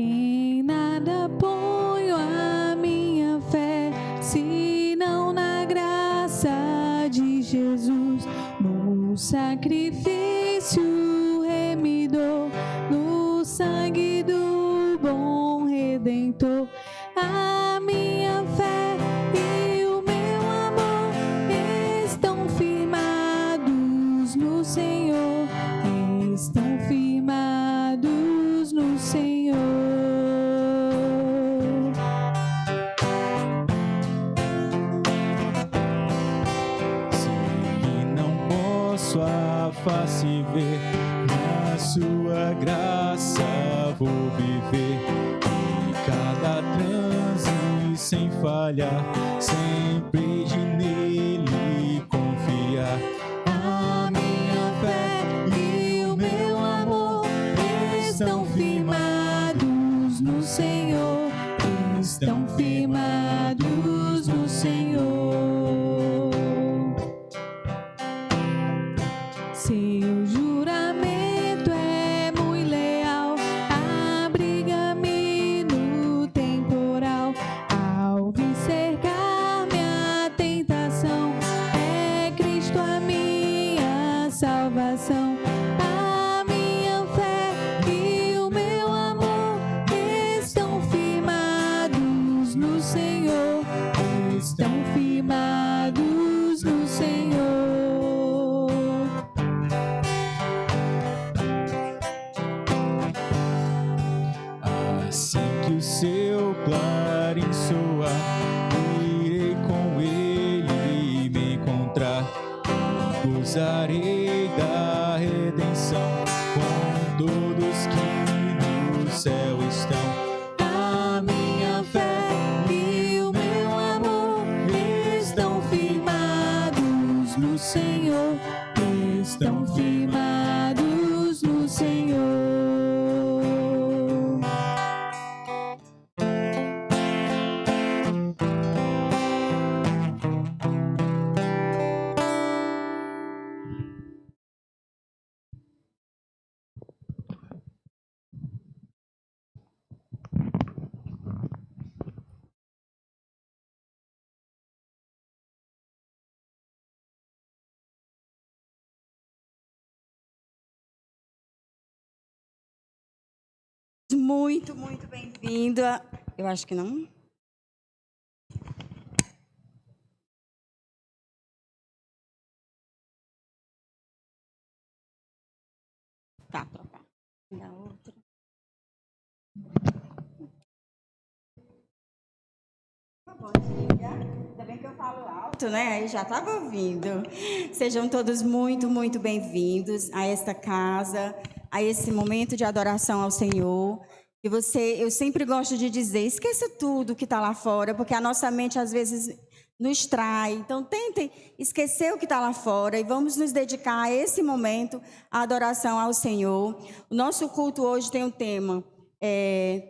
Em nada ponho a minha fé, senão na graça de Jesus, no sacrifício remidor, no sangue do bom Redentor. A minha fé e o meu amor estão firmados no Senhor, estão firmados no Senhor. Se não posso a face ver, na sua graça vou viver. E cada transe sem falhar, sempre de nele confiar. A minha fé e o meu amor Estão firmados no Senhor, estão firmados no Senhor. Seu juramento é muito leal, abriga-me no temporal. Ao vir cercar-me a tentação, é Cristo a minha salvação. A minha fé e o meu amor estão firmados no Senhor, estão firmados no Senhor. Assim que o seu clarim soar, irei com ele me encontrar. Gozarei da redenção com todos que no céu estão. A minha fé e o meu amor estão firmados no Senhor, estão firmados no Senhor. Muito, muito bem-vinda. Eu acho que não. Tá, trocar. Da outra. Bom dia. Ainda bem que eu falo alto, né? Aí já estava ouvindo. Sejam todos muito, muito bem-vindos a esta casa, a esse momento de adoração ao Senhor. E eu sempre gosto de dizer, esqueça tudo que está lá fora, porque a nossa mente às vezes nos trai. Então, tentem esquecer o que está lá fora e vamos nos dedicar a esse momento, a adoração ao Senhor. O nosso culto hoje tem um tema,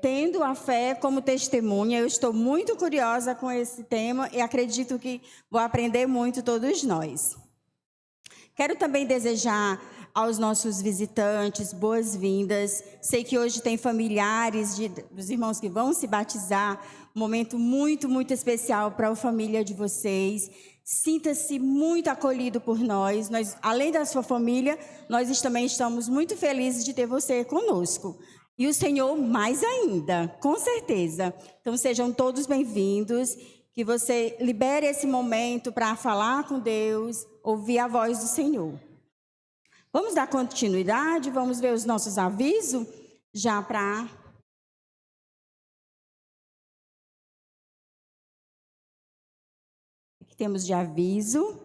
tendo a fé como testemunha. Eu estou muito curiosa com esse tema e acredito que vou aprender muito todos nós. Quero também desejar aos nossos visitantes boas-vindas. Sei que hoje tem familiares dos irmãos que vão se batizar. Um momento muito, muito especial para a família de vocês. Sinta-se muito acolhido por nós. Além da sua família, nós também estamos muito felizes de ter você conosco. E o Senhor mais ainda, com certeza. Então, sejam todos bem-vindos. Que você libere esse momento para falar com Deus, ouvir a voz do Senhor. Vamos dar continuidade, vamos ver os nossos avisos, já para... O que temos de aviso?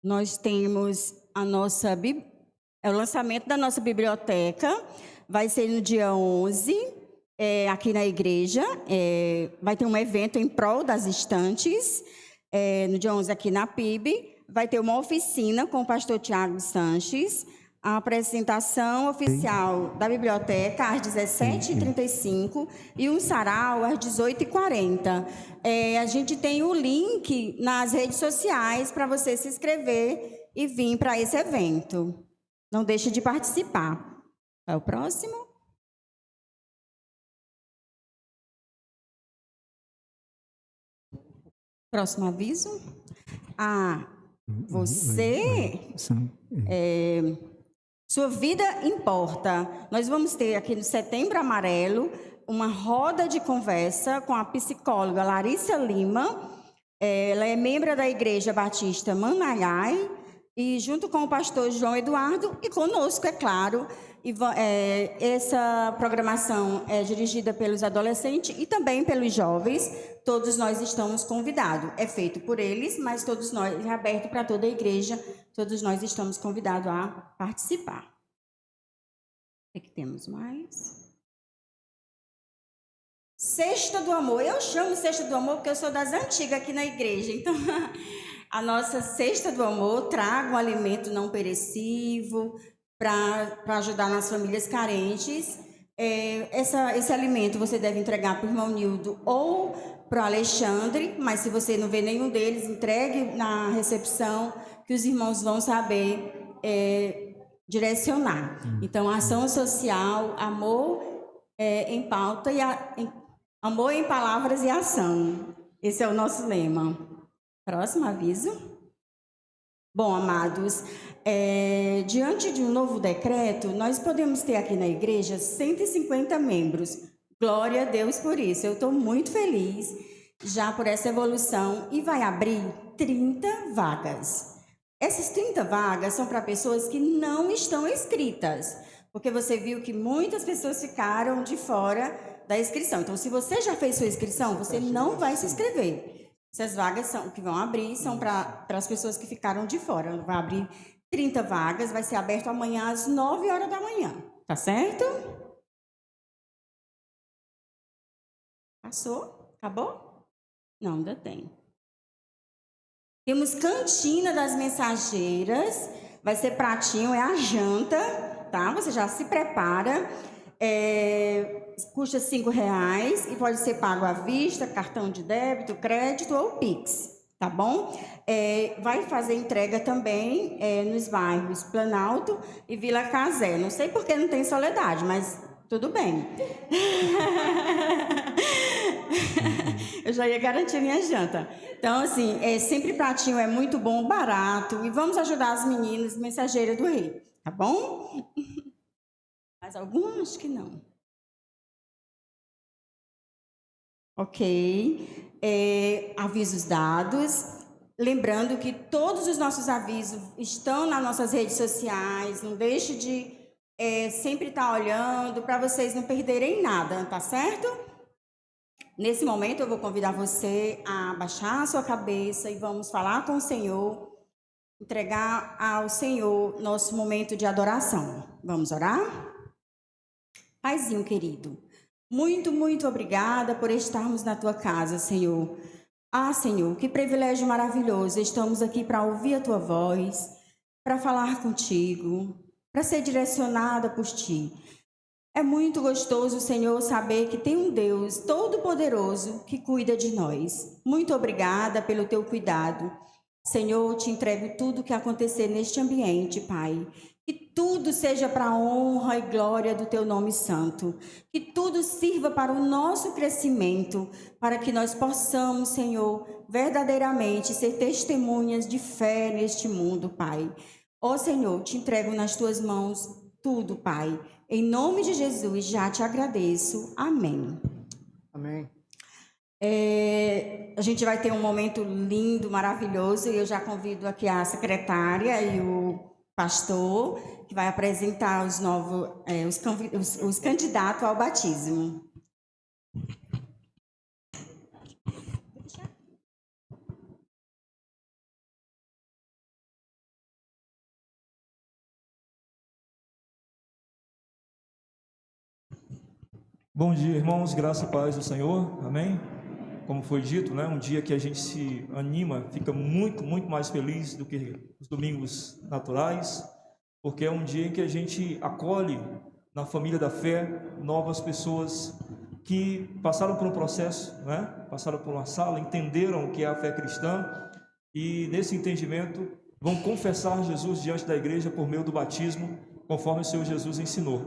Nós temos o lançamento da nossa biblioteca, vai ser no dia 11, aqui na igreja. Vai ter um evento em prol das estantes, no dia 11 aqui na PIB. Vai ter uma oficina com o pastor Tiago Sanches, a apresentação oficial da biblioteca às 17h35 e um sarau às 18h40. A gente tem o link nas redes sociais para você se inscrever e vir para esse evento. Não deixe de participar. É o próximo? Próximo aviso. Sua vida importa. Nós vamos ter aqui no Setembro Amarelo uma roda de conversa com a psicóloga Larissa Lima. Ela é membro da Igreja Batista Manaiai e junto com o pastor João Eduardo e conosco, é claro. Essa programação é dirigida pelos adolescentes e também pelos jovens. Todos nós estamos convidados. É feito por eles, mas todos nós, é aberto para toda a igreja, todos nós estamos convidados a participar. O que temos mais? Cesta do Amor. Eu chamo Cesta do Amor porque eu sou das antigas aqui na igreja. Então, a nossa Cesta do Amor traga um alimento não perecível para ajudar nas famílias carentes. Esse alimento você deve entregar para o irmão Nildo ou para o Alexandre, mas se você não vê nenhum deles, entregue na recepção, que os irmãos vão saber direcionar. Então, ação social, amor em pauta e amor em palavras e ação. Esse é o nosso lema. Próximo aviso. Bom, amados, diante de um novo decreto, nós podemos ter aqui na igreja 150 membros. Glória a Deus por isso. Eu estou muito feliz já por essa evolução e vai abrir 30 vagas. Essas 30 vagas são para pessoas que não estão inscritas, porque você viu que muitas pessoas ficaram de fora da inscrição. Então, se você já fez sua inscrição, você não vai se inscrever. Essas vagas que vão abrir são para as pessoas que ficaram de fora. Vai abrir 30 vagas, vai ser aberto amanhã às 9h da manhã. Tá certo? Passou? Acabou? Não, ainda tem. Temos cantina das mensageiras. Vai ser pratinho, é a janta, tá? Você já se prepara. Custa R$5 e pode ser pago à vista, cartão de débito, crédito ou Pix, tá bom? Vai fazer entrega também nos bairros Planalto e Vila Casé. Não sei por que não tem Soledade, mas tudo bem. Eu já ia garantir minha janta. Então, assim, sempre pratinho é muito bom, barato. E vamos ajudar as meninas mensageiras do rei, tá bom? Mais alguma? Acho que não. Ok. Avisos dados. Lembrando que todos os nossos avisos estão nas nossas redes sociais. Não deixe de sempre estar olhando para vocês não perderem nada, tá certo? Nesse momento eu vou convidar você a abaixar a sua cabeça e vamos falar com o Senhor, entregar ao Senhor nosso momento de adoração. Vamos orar? Paizinho querido, muito, muito obrigada por estarmos na tua casa, Senhor. Senhor, que privilégio maravilhoso. Estamos aqui para ouvir a tua voz, para falar contigo, para ser direcionada por ti. É muito gostoso, Senhor, saber que tem um Deus todo-poderoso que cuida de nós. Muito obrigada pelo teu cuidado. Senhor, te entrego tudo o que acontecer neste ambiente, Pai. Que tudo seja para a honra e glória do teu nome santo. Que tudo sirva para o nosso crescimento, para que nós possamos, Senhor, verdadeiramente ser testemunhas de fé neste mundo, Pai. Senhor, te entrego nas tuas mãos tudo, Pai. Em nome de Jesus, já te agradeço. Amém. Amém. A gente vai ter um momento lindo, maravilhoso, e eu já convido aqui a secretária e o pastor, que vai apresentar os candidatos ao batismo. Bom dia, irmãos, graça e paz do Senhor, amém? Como foi dito, né? Um dia que a gente se anima, fica muito, muito mais feliz do que os domingos naturais. porque é um dia em que a gente acolhe na família da fé novas pessoas que passaram por um processo, né? Passaram por uma sala, entenderam o que é a fé cristã e nesse entendimento vão confessar Jesus diante da igreja por meio do batismo, conforme o Senhor Jesus ensinou.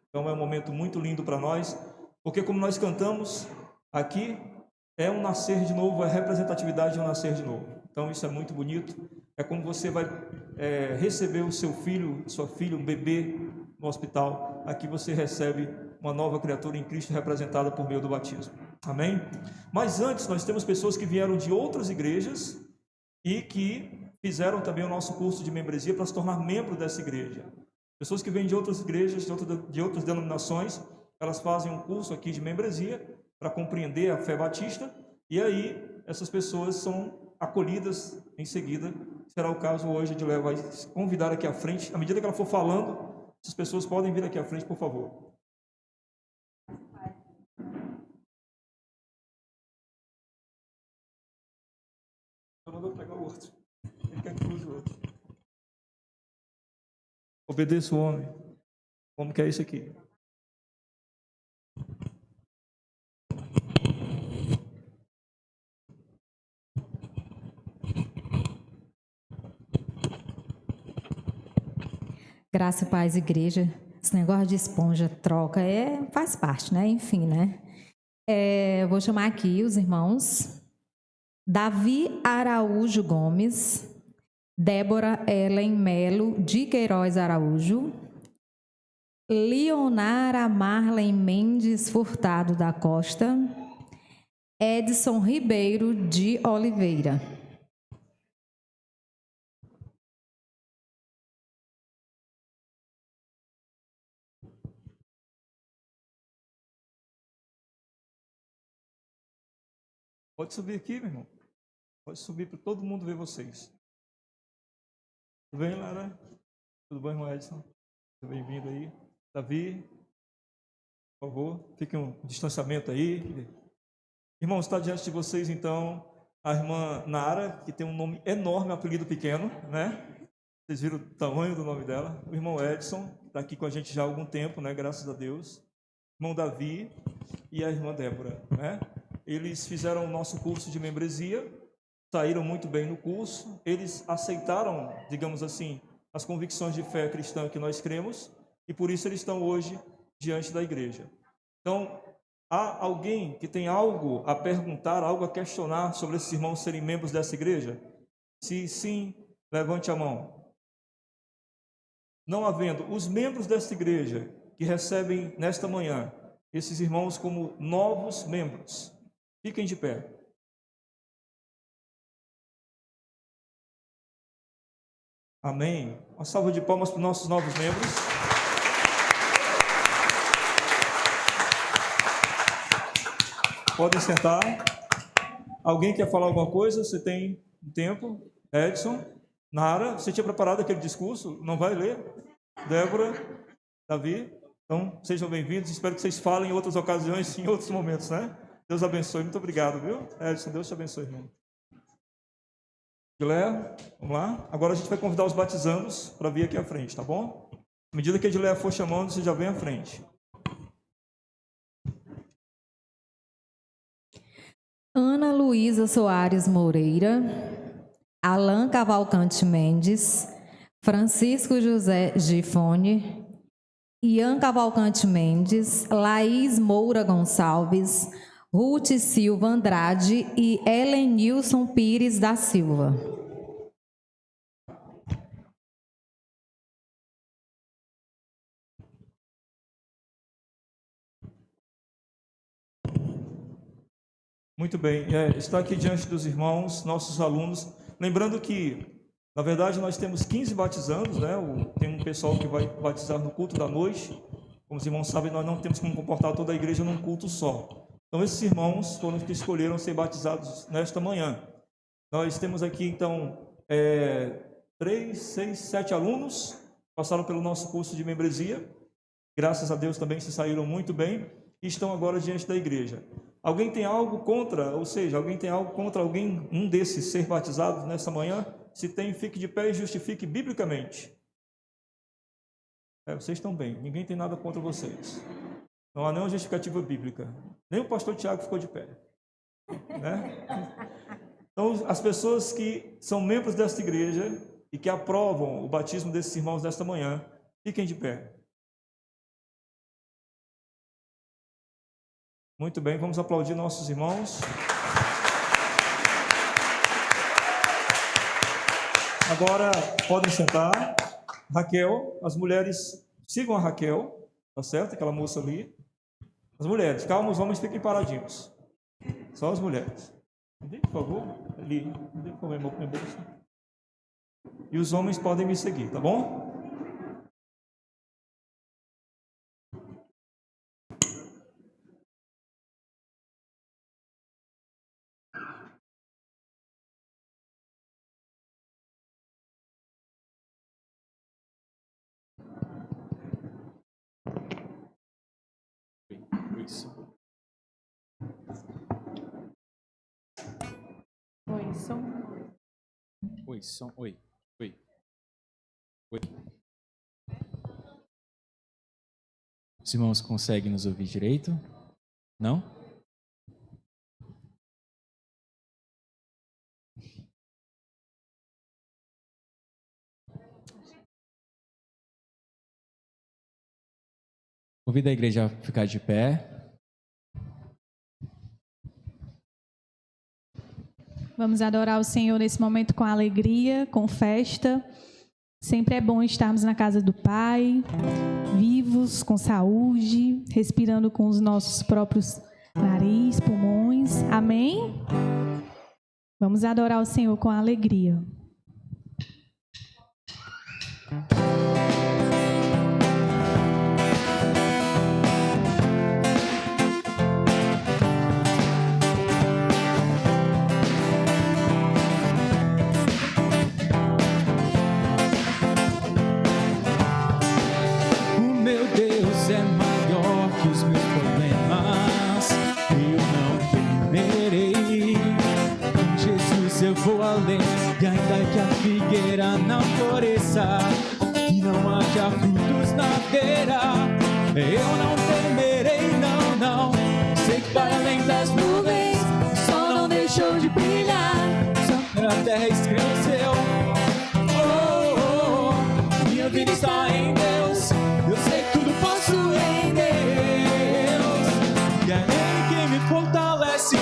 Então é um momento muito lindo para nós, porque como nós cantamos aqui, é um nascer de novo, é representatividade de um nascer de novo. Então isso é muito bonito. É como você vai receber o seu filho, sua filha, um bebê no hospital. Aqui você recebe uma nova criatura em Cristo representada por meio do batismo. Amém? Mas antes nós temos pessoas que vieram de outras igrejas e que fizeram também o nosso curso de membresia para se tornar membro dessa igreja. Pessoas que vêm de outras igrejas, de outras denominações, elas fazem um curso aqui de membresia para compreender a fé batista, e aí essas pessoas são acolhidas em seguida. Será o caso hoje de Léo vai convidar aqui à frente. À medida que ela for falando, essas pessoas podem vir aqui à frente, por favor. Eu não vou pegar o outro. Ele quer que use o outro. Obedeça o homem. Como que é isso aqui? Graça e paz, igreja. Esse negócio de esponja, troca, faz parte, né? Enfim, né? Eu vou chamar aqui os irmãos Davi Araújo Gomes, Débora Ellen Melo de Queiroz Araújo, Leonara Marlen Mendes Furtado da Costa, Edson Ribeiro de Oliveira. Pode subir aqui, meu irmão. Pode subir para todo mundo ver vocês. Tudo bem, Lara? Tudo bom, irmão Edson? Bem-vindo aí. Davi, por favor, fique um distanciamento aí. Irmãos, está diante de vocês, então, a irmã Nara, que tem um nome enorme, um apelido pequeno, né? Vocês viram o tamanho do nome dela. O irmão Edson, que está aqui com a gente já há algum tempo, né? Graças a Deus. O irmão Davi e a irmã Débora, né? Eles fizeram o nosso curso de membresia, saíram muito bem no curso, eles aceitaram, digamos assim, as convicções de fé cristã que nós cremos, e por isso eles estão hoje diante da igreja. Então, há alguém que tem algo a perguntar, algo a questionar sobre esses irmãos serem membros dessa igreja? Se sim, levante a mão. Não havendo, os membros desta igreja que recebem nesta manhã esses irmãos como novos membros, fiquem de pé. Amém. Uma salva de palmas para os nossos novos membros. Podem sentar. Alguém quer falar alguma coisa? Você tem tempo? Edson, Nara, você tinha preparado aquele discurso? Não vai ler? Débora, Davi? Então, sejam bem-vindos. Espero que vocês falem em outras ocasiões, em outros momentos, né? Deus abençoe. Muito obrigado, viu? Edson, Deus te abençoe, irmão. Edileia, vamos lá. Agora a gente vai convidar os batizandos para vir aqui à frente, tá bom? À medida que a Edileia for chamando, você já vem à frente. Ana Luísa Soares Moreira, Alan Cavalcante Mendes, Francisco José Gifone, Ian Cavalcante Mendes, Laís Moura Gonçalves, Ruth Silva Andrade e Helenilson Pires da Silva. Muito bem, está aqui diante dos irmãos, nossos alunos. Lembrando que, na verdade, nós temos 15 batizandos, né? Tem um pessoal que vai batizar no culto da noite. Como os irmãos sabem, nós não temos como comportar toda a igreja num culto só. Então, esses irmãos foram os que escolheram ser batizados nesta manhã. Nós temos aqui, então, 3, 6, 7 alunos passaram pelo nosso curso de membresia. Graças a Deus também se saíram muito bem e estão agora diante da igreja. Alguém tem algo contra, ou seja, alguém tem algo contra um desses ser batizados nessa manhã? Se tem, fique de pé e justifique biblicamente. Vocês estão bem, ninguém tem nada contra vocês. Não há nenhuma justificativa bíblica. Nem o pastor Tiago ficou de pé. Né? Então, as pessoas que são membros desta igreja e que aprovam o batismo desses irmãos desta manhã, fiquem de pé. Muito bem, vamos aplaudir nossos irmãos. Agora podem sentar. Raquel, as mulheres sigam a Raquel, tá certo? Aquela moça ali. As mulheres, calma, os homens fiquem paradinhos. Só as mulheres. Por favor, ali. Por favor, minha bolsa. E os homens podem me seguir, tá bom? Oi, som. Oi, som. Oi. Oi. Oi. Os irmãos conseguem nos ouvir direito? Não? Convido a igreja a ficar de pé. Vamos adorar o Senhor nesse momento com alegria, com festa. Sempre é bom estarmos na casa do Pai, vivos, com saúde, respirando com os nossos próprios nariz, pulmões. Amém? Vamos adorar o Senhor com alegria. Eu vou além, e ainda que a figueira não floresça e não haja frutos na videira, eu não temerei, não, não. Sei que para além das nuvens o sol não deixou de brilhar, só a terra estremeceu. Oh, oh, oh, minha vida está em Deus, eu sei que tudo posso em Deus, e é Ele quem me fortalece.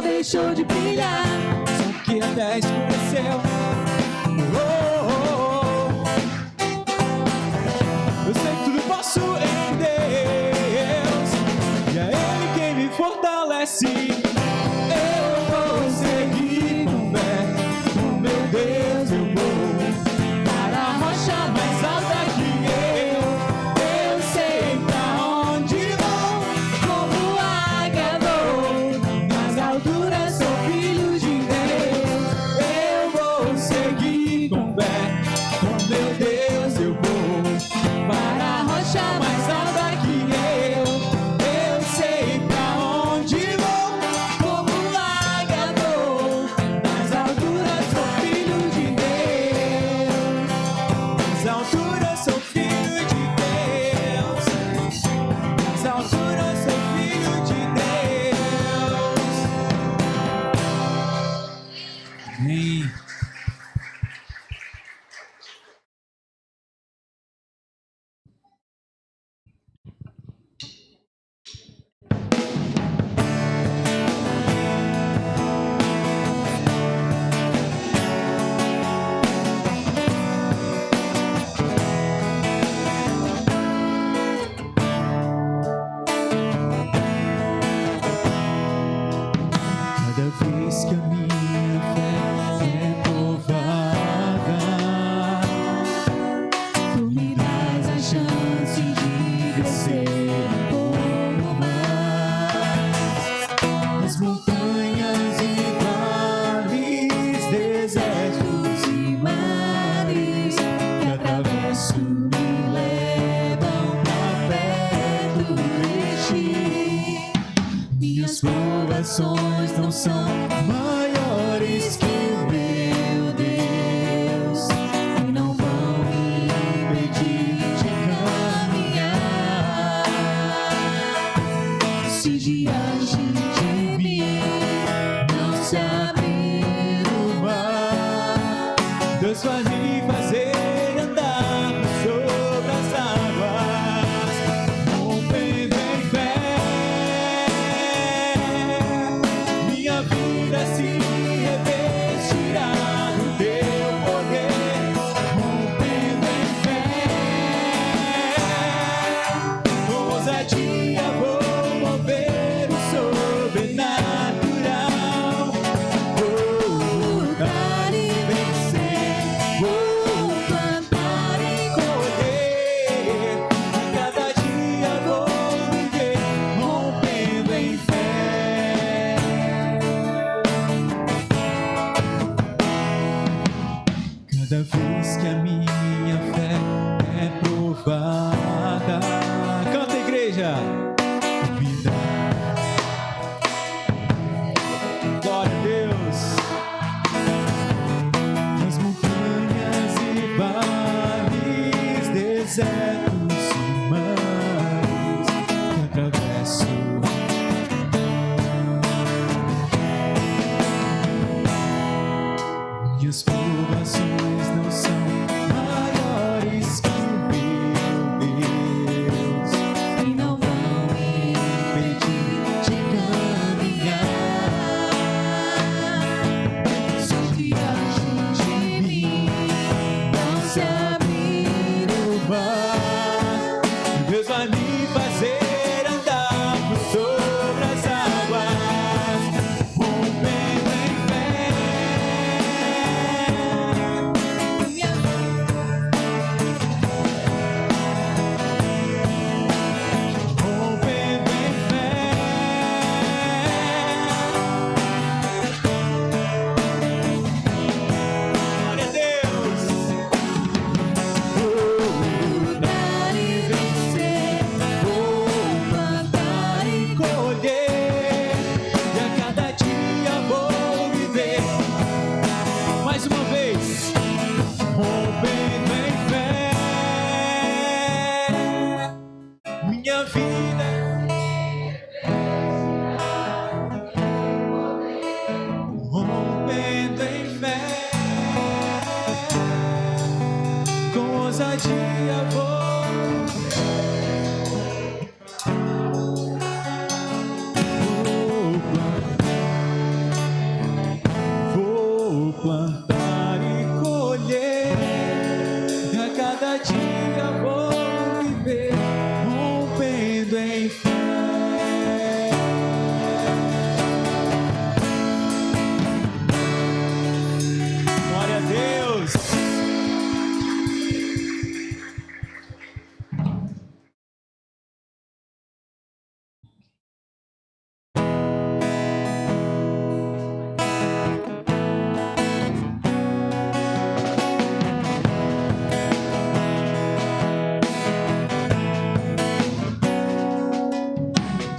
Deixou de brilhar, só que a terra escureceu. Oh, oh, oh. Eu sei que tudo posso em Deus, e é Ele quem me fortalece. Eu vou seguir com fé, com meu Deus eu vou para a rocha mais alta que eu sei pra onde vou, como águia vou nas alturas. Mais alta que eu sei pra onde vou, provações não são maiores que o meu Deus, e não vão me impedir de caminhar. Se diante de mim não se abrir o mar, Deus vai me fazer andar sobre as águas, rompendo em fé. Minha vida se revestirá do teu poder, rompendo em fé. Com ousadia vou mover o sobrenatural. Vou lutar e vencer, vou plantar e colher. Cada dia vou viver rompendo em fé. Cada vez que a minha fé é provada, canta, igreja, vida. Glória a Deus. Nas montanhas e vales, desertos e mares que atravesso, minhas provações não são maiores que o meu Deus, e não vão me impedir de caminhar. Se diante de mim não se abrir o mar, Deus vai me fazer andar por sobre as águas, rompendo em fé. Minha rompendo em fé. Glória a Deus. Vou lutar e vencer, vou plantar e colher, e a cada dia vou viver. Mais uma vez, rompendo em fé. Minha vida rompendo em fé. Com ousadia vou plantar e colher, e a cada dia vou viver rompendo em fé. Glória a Deus.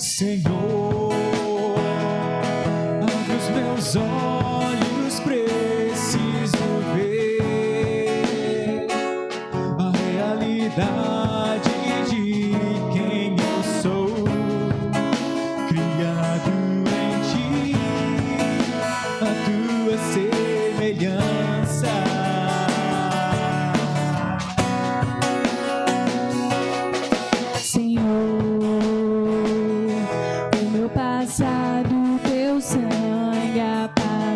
Senhor, abre os meus olhos, preciso ver a realidade de quem eu sou, criado em ti, a tua semelhança. Senhor, o meu passado, teu sangue apagou.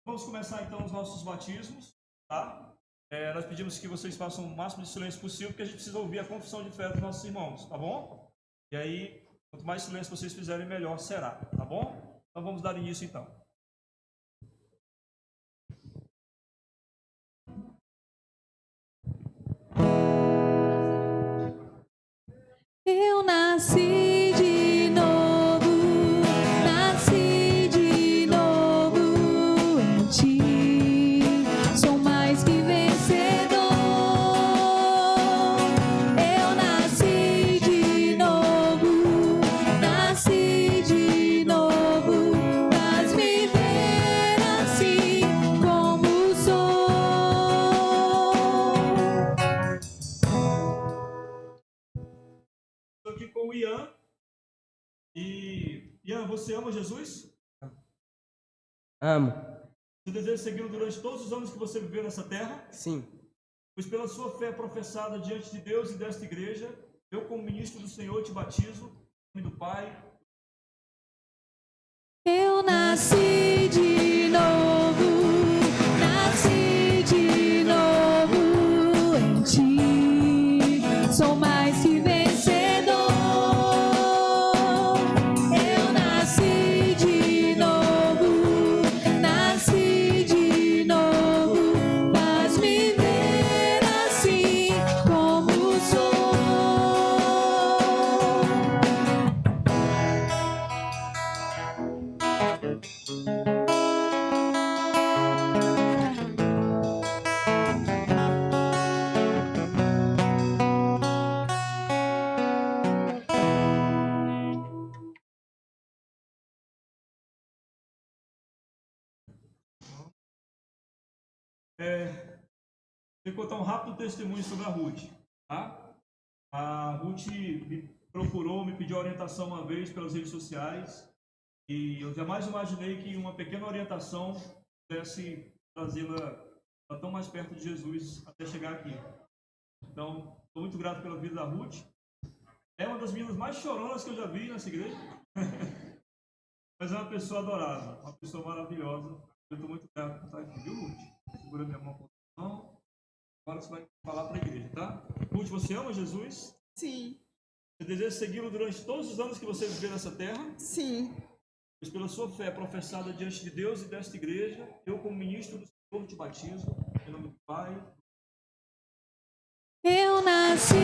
Vamos começar então os nossos batismos, tá? Nós pedimos que vocês façam o máximo de silêncio possível, porque a gente precisa ouvir a confissão de fé dos nossos irmãos, tá bom? E aí, quanto mais silêncio vocês fizerem, melhor será, tá bom? Então vamos dar início então. Eu nasci de novo, nasci de novo em ti. Sou mais que vencedor. Eu nasci de novo, nasci de novo. Faz-me ver assim como sou. Estou aqui com o Ian. E Ian, você ama Jesus? Amo. Você deseja segui-lo durante todos os anos que você viveu nessa terra? Sim. Pois pela sua fé professada diante de Deus e desta igreja, eu como ministro do Senhor te batizo, em nome do Pai. Eu nasci de novo, nasci de novo em ti. Sou mais que vencedor. Eu nasci de novo, nasci de novo. Faz-me ver assim como sou. Vou contar um rápido testemunho sobre a Ruth, tá? A Ruth me procurou, me pediu orientação uma vez pelas redes sociais e eu jamais imaginei que uma pequena orientação pudesse trazê-la tão mais perto de Jesus até chegar aqui. Então, estou muito grato pela vida da Ruth. É uma das meninas mais choronas que eu já vi nessa igreja. Mas é uma pessoa adorável, uma pessoa maravilhosa. Eu estou muito grato por estar aqui, viu, Ruth? Segura minha mão com a mão. Agora você vai falar para a igreja, tá? Ruth, você ama Jesus? Sim, Você deseja segui-lo durante todos os anos que você viveu nessa terra? sim. Pois pela sua fé professada diante de Deus e desta igreja, eu como ministro do Senhor te batizo, em nome do Pai. Eu nasci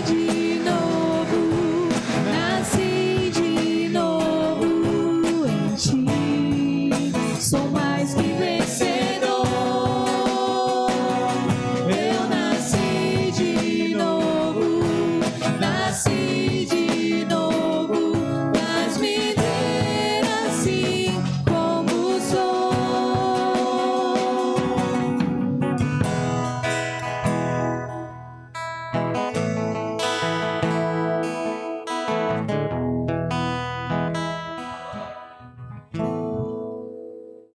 de novo, nasci de novo em ti. Sou mais que vencedor. Eu nasci de novo, nasci de novo. Faz-me ver assim como sou.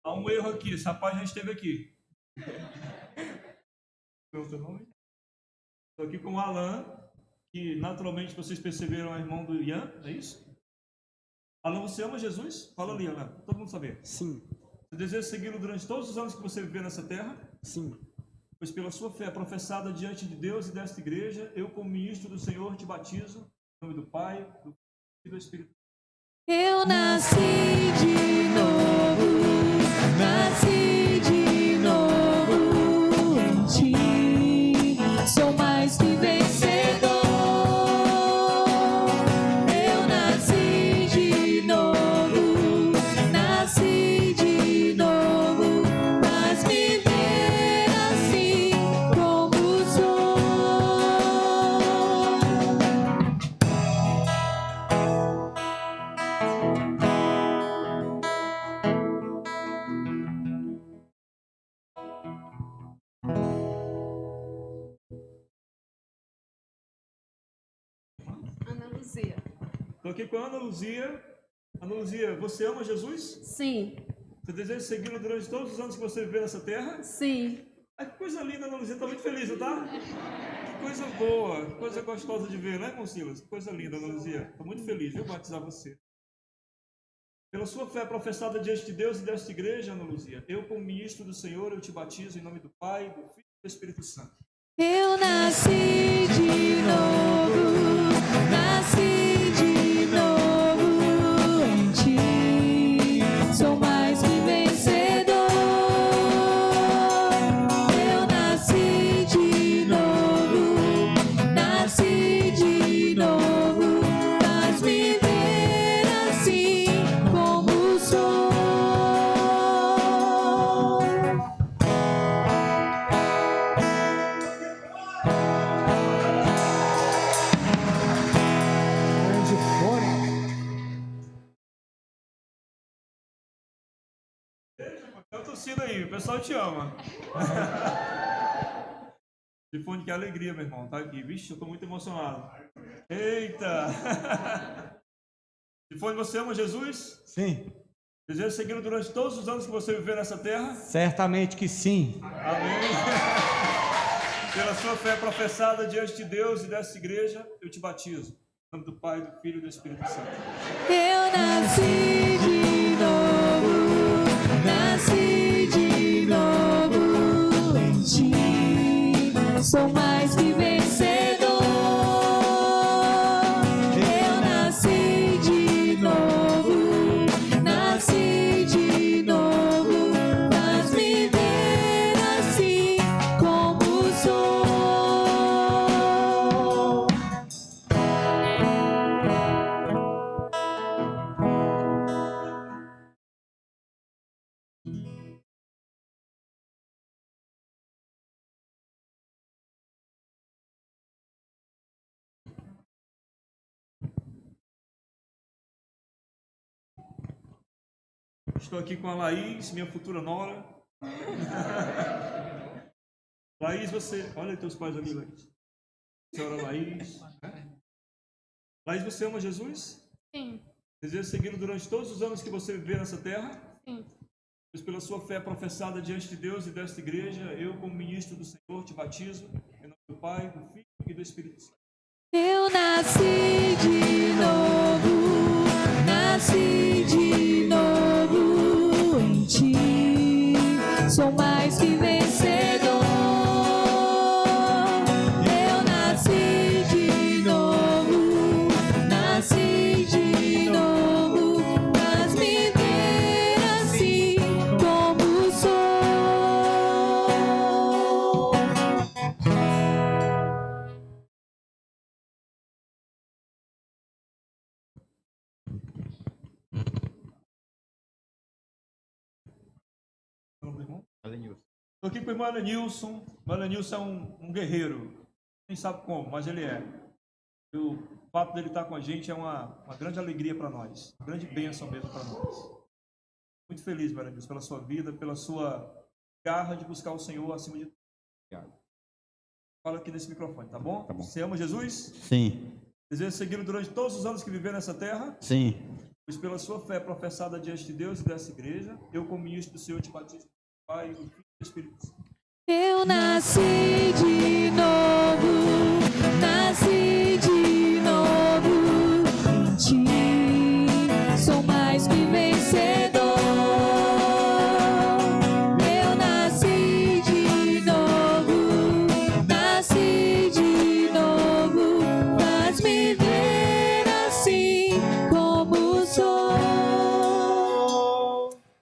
Há um erro aqui, esse rapaz já esteve aqui. Qual é o seu nome? Estou aqui com o Alan, que naturalmente vocês perceberam é irmão do Ian, é isso? Alan, você ama Jesus? Fala ali, Alan, todo mundo saber. Sim. Você deseja segui-lo durante todos os anos que você viveu nessa terra? Sim. Pois pela sua fé professada diante de Deus e desta igreja, eu como ministro do Senhor te batizo, em nome do Pai, do Filho e do Espírito Santo. Eu nasci de novo, nasci de novo em ti. Sou mais que vencedor. Eu nasci de novo, nasci de novo. Faz-me ver assim como sou. Estou aqui com a Ana Luzia. Ana Luzia, você ama Jesus? Sim, Você deseja segui-lo durante todos os anos que você viveu nessa terra? sim. Ai, que coisa linda, Ana Luzia, está muito feliz, não tá? Que coisa boa, que coisa gostosa de ver, né, irmão Silas? Que coisa linda, Ana Luzia. Estou muito feliz, viu, batizar você. Pela sua fé professada diante de Deus e desta igreja, Ana Luzia, eu, como ministro do Senhor, eu te batizo em nome do Pai, do Filho e do Espírito Santo. Eu nasci de novo, nasci de novo em ti, sou mais que vencedor. Eu nasci de novo, faz-me ver assim como sou. Onde forem. Dá uma torcida aí, o pessoal te ama. Tifone, que alegria, meu irmão, tá aqui. Vixe, eu tô muito emocionado. Eita! Tifone, você ama Jesus? Sim, Deseja segui-lo durante todos os anos que você viveu nessa terra? certamente que sim. Amém. Pela sua fé professada diante de Deus e dessa igreja, eu te batizo. Em nome do Pai, do Filho e do Espírito Santo. Eu nasci de novo em ti, sou mais que vencedor. Eu nasci de novo, faz-me ver assim como sou. Estou aqui com a Laís, minha futura nora. Laís, você... Olha teus pais ali, Laís. Senhora Laís. Laís, você ama Jesus? Sim, Deseja segui-lo durante todos os anos que você viver nessa terra? sim. Pois pela sua fé professada diante de Deus e desta igreja, eu, como ministro do Senhor, te batizo em nome do Pai, do Filho e do Espírito Santo. Eu nasci de novo em ti, sou mais que vencedor. Eu nasci de novo, faz-me ver assim como sou. Estou aqui com o irmão Elenilson. O Elenilson é um guerreiro. Nem sabe como, mas ele é. E o fato dele estar com a gente é uma grande alegria para nós. Uma grande bênção mesmo para nós. Muito feliz, meu Elenilson, pela sua vida, pela sua garra de buscar o Senhor acima de tudo. Obrigado. Fala aqui nesse microfone, tá bom? Tá bom. Você ama Jesus? Sim, Deseja segui-lo durante todos os anos que viver nessa terra? sim. Pois pela sua fé professada diante de Deus e dessa igreja, eu, como ministro do Senhor, te batizo no Pai, do Filho e do Espírito Santo. Eu nasci de novo em ti, sou mais que vencedor. Eu nasci de novo, faz-me ver assim como sou.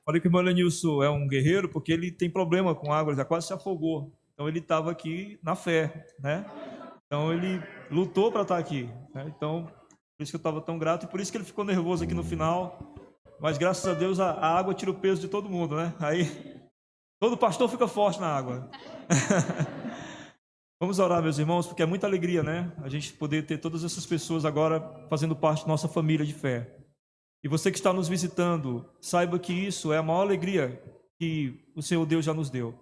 Falei que o irmão Elenilson é um guerreiro porque ele tem problema com água, ele já quase se afogou. Então ele estava aqui na fé, né? Então ele lutou para estar aqui, né? Então, por isso que eu estava tão grato e por isso que ele ficou nervoso aqui no final. Mas graças a Deus a água tira o peso de todo mundo, né? Aí todo pastor fica forte na água. Vamos orar, meus irmãos, porque é muita alegria, né? A gente poder ter todas essas pessoas agora fazendo parte da nossa família de fé. E você que está nos visitando, saiba que isso é a maior alegria que o Senhor Deus já nos deu,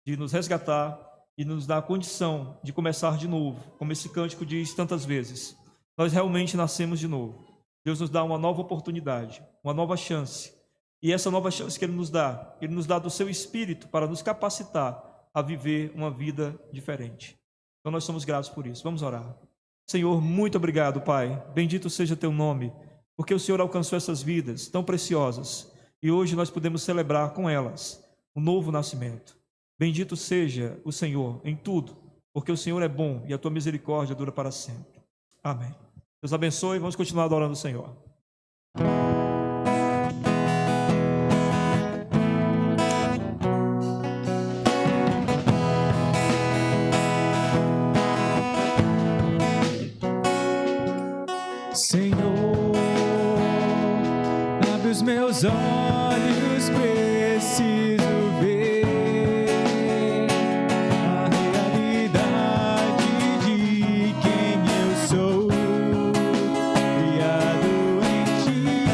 de nos resgatar e nos dar a condição de começar de novo, como esse cântico diz tantas vezes. Nós realmente nascemos de novo. Deus nos dá uma nova oportunidade, uma nova chance. E essa nova chance que Ele nos dá do seu Espírito para nos capacitar a viver uma vida diferente. Então nós somos gratos por isso. Vamos orar. Senhor, muito obrigado, Pai. Bendito seja Teu nome, porque o Senhor alcançou essas vidas tão preciosas e hoje nós podemos celebrar com elas um novo nascimento. Bendito seja o Senhor em tudo, porque o Senhor é bom e a Tua misericórdia dura para sempre. Amém. Deus abençoe. Vamos continuar adorando o Senhor. Senhor, abre os meus olhos, preciso ver a realidade de quem eu sou, criado em Ti,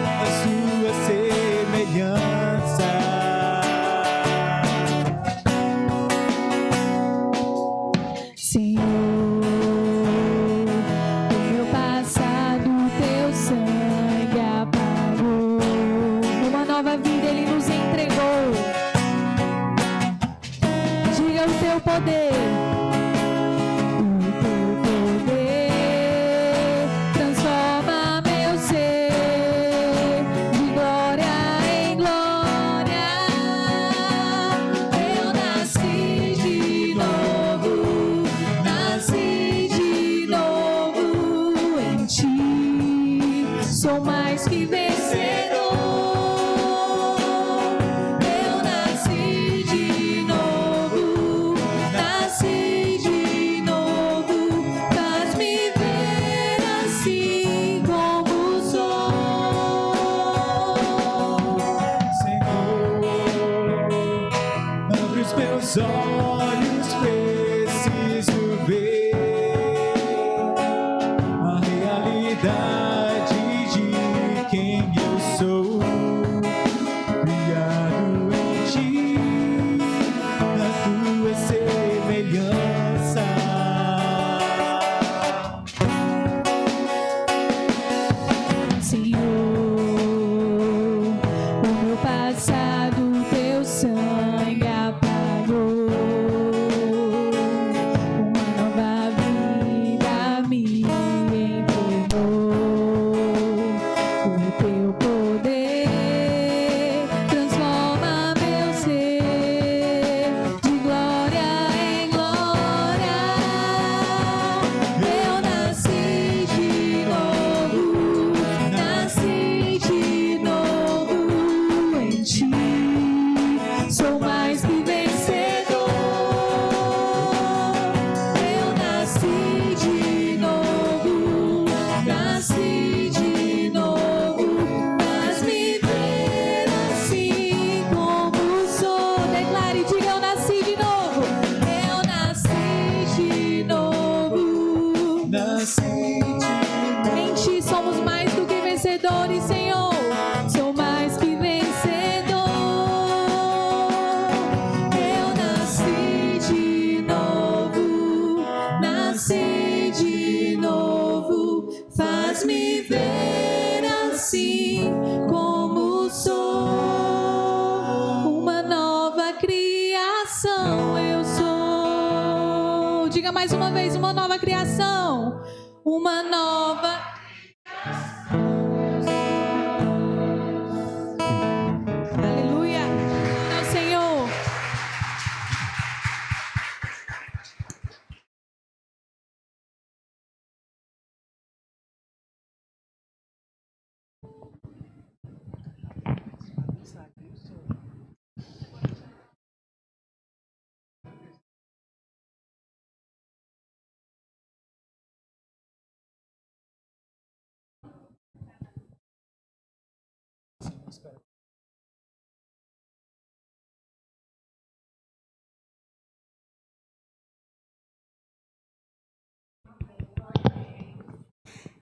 a Sua semelhança. Senhor, poder, o teu poder transforma meu ser de glória em glória. Eu nasci de novo em Ti, sou mais que vencedor. Meus olhos preciso ver a realidade de quem eu sou, criado em Ti, na Tua semelhança. Senhor, o meu passado, Teu sangue apagou. Diga mais uma vez, uma nova criação. Uma nova. Aleluia. Ao Senhor.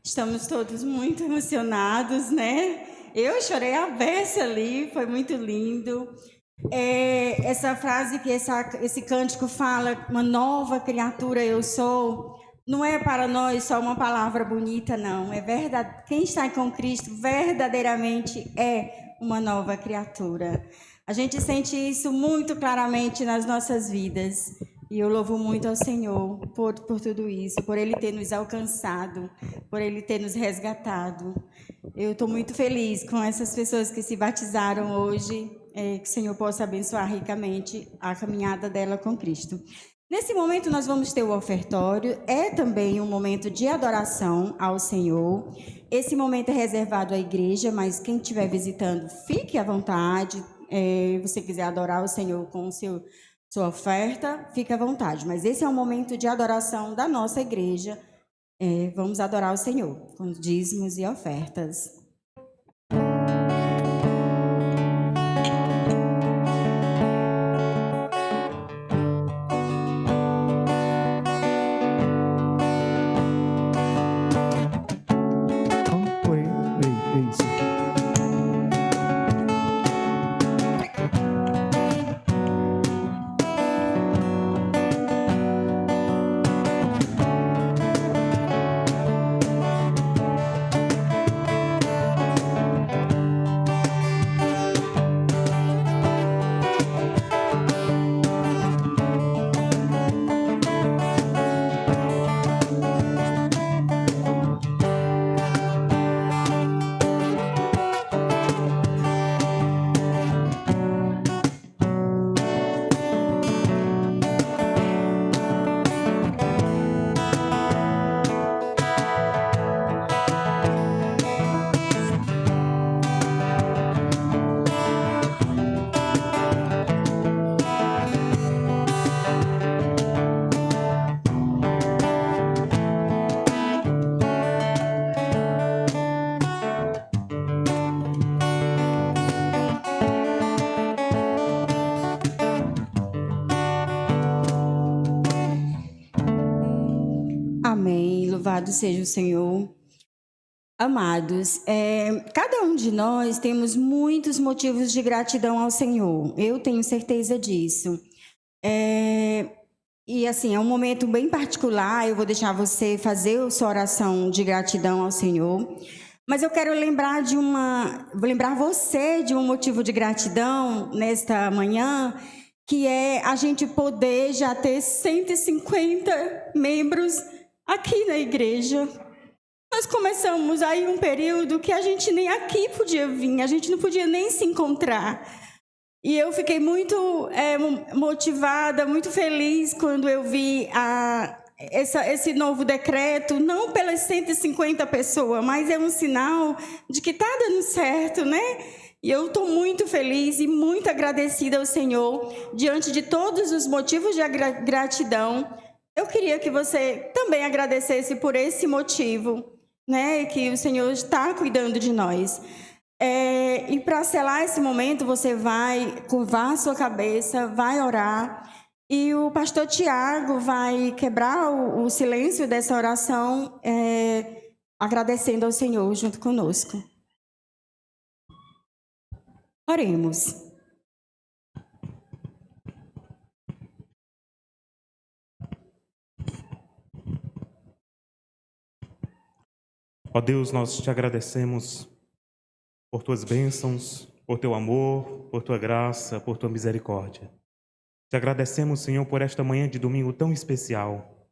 Estamos todos muito emocionados, né? Eu chorei a beça ali, foi muito lindo. Essa frase que esse cântico fala, uma nova criatura eu sou, não é para nós só uma palavra bonita, não. É verdade. Quem está com Cristo verdadeiramente é uma nova criatura. A gente sente isso muito claramente nas nossas vidas. E eu louvo muito ao Senhor por tudo isso, por Ele ter nos alcançado, por Ele ter nos resgatado. Eu estou muito feliz com essas pessoas que se batizaram hoje, que o Senhor possa abençoar ricamente a caminhada dela com Cristo. Nesse momento nós vamos ter o ofertório, é também um momento de adoração ao Senhor. Esse momento é reservado à igreja, mas quem estiver visitando, fique à vontade. Você quiser adorar o Senhor com sua oferta, fique à vontade. Mas esse é um momento de adoração da nossa igreja. Vamos adorar o Senhor com dízimos e ofertas. Amém. Louvado seja o Senhor. Amados, cada um de nós temos muitos motivos de gratidão ao Senhor. Eu tenho certeza disso. E assim, é um momento bem particular. Eu vou deixar você fazer a sua oração de gratidão ao Senhor. Mas eu quero lembrar você de um motivo de gratidão nesta manhã, que é a gente poder já ter 150 membros aqui na igreja. Nós começamos aí um período que a gente nem aqui podia vir, a gente não podia nem se encontrar. E eu fiquei muito motivada, muito feliz quando eu vi esse novo decreto, não pelas 150 pessoas, mas é um sinal de que está dando certo, né? E eu estou muito feliz e muito agradecida ao Senhor, diante de todos os motivos de gratidão. Eu queria que você também agradecesse por esse motivo, né, que o Senhor está cuidando de nós. E para selar esse momento, você vai curvar a sua cabeça, vai orar, e o pastor Tiago vai quebrar o silêncio dessa oração, agradecendo ao Senhor junto conosco. Oremos. Ó Deus, nós te agradecemos por tuas bênçãos, por teu amor, por tua graça, por tua misericórdia. Te agradecemos, Senhor, por esta manhã de domingo tão especial.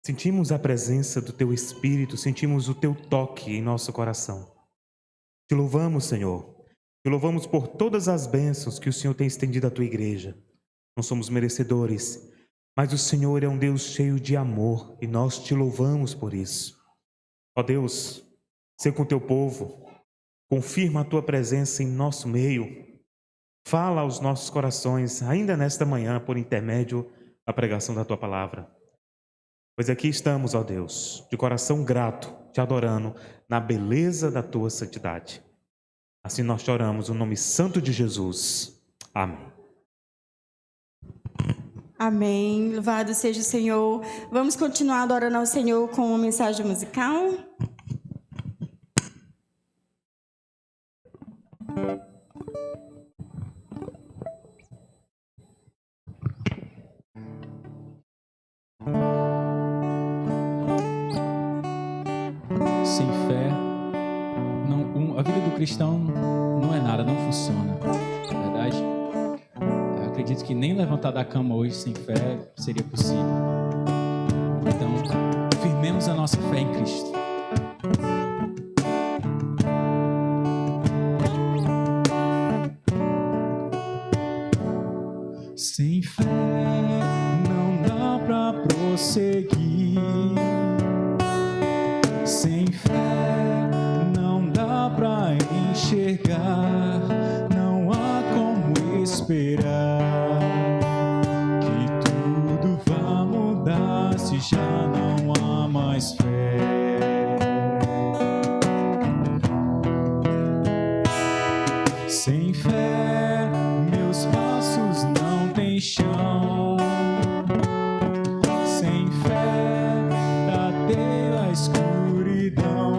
Sentimos a presença do teu Espírito, sentimos o teu toque em nosso coração. Te louvamos, Senhor. Te louvamos por todas as bênçãos que o Senhor tem estendido à tua igreja. Não somos merecedores, mas o Senhor é um Deus cheio de amor e nós te louvamos por isso. Ó Deus, ser com teu povo, confirma a tua presença em nosso meio, fala aos nossos corações, ainda nesta manhã, por intermédio da pregação da tua palavra. Pois aqui estamos, ó Deus, de coração grato, te adorando na beleza da tua santidade. Assim nós te oramos no nome santo de Jesus. Amém. Amém. Louvado seja o Senhor. Vamos continuar adorando ao Senhor com uma mensagem musical. vida do cristão não é nada, não funciona. Na verdade, eu acredito que nem levantar da cama hoje sem fé seria possível. Então, firmemos a nossa fé em Cristo. Sem fé não dá pra prosseguir. Sem fé não dá pra enxergar. Não há como esperar que tudo vá mudar se já não há mais fé. Sem fé meus passos não têm chão. Sem fé tateio a escuridão,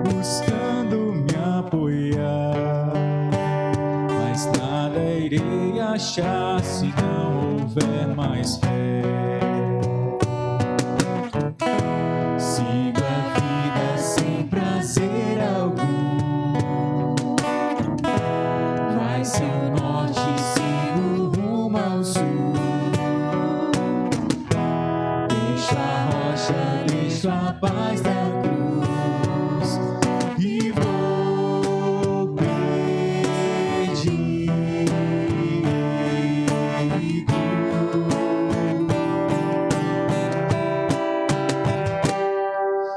buscando me apoiar. Mas nada irei achar se não houver mais fé. Sigo a vida sem prazer algum. Vai ser o norte, sigo rumo ao sul. Deixo a rocha, deixo a paz da cruz e vou perdido.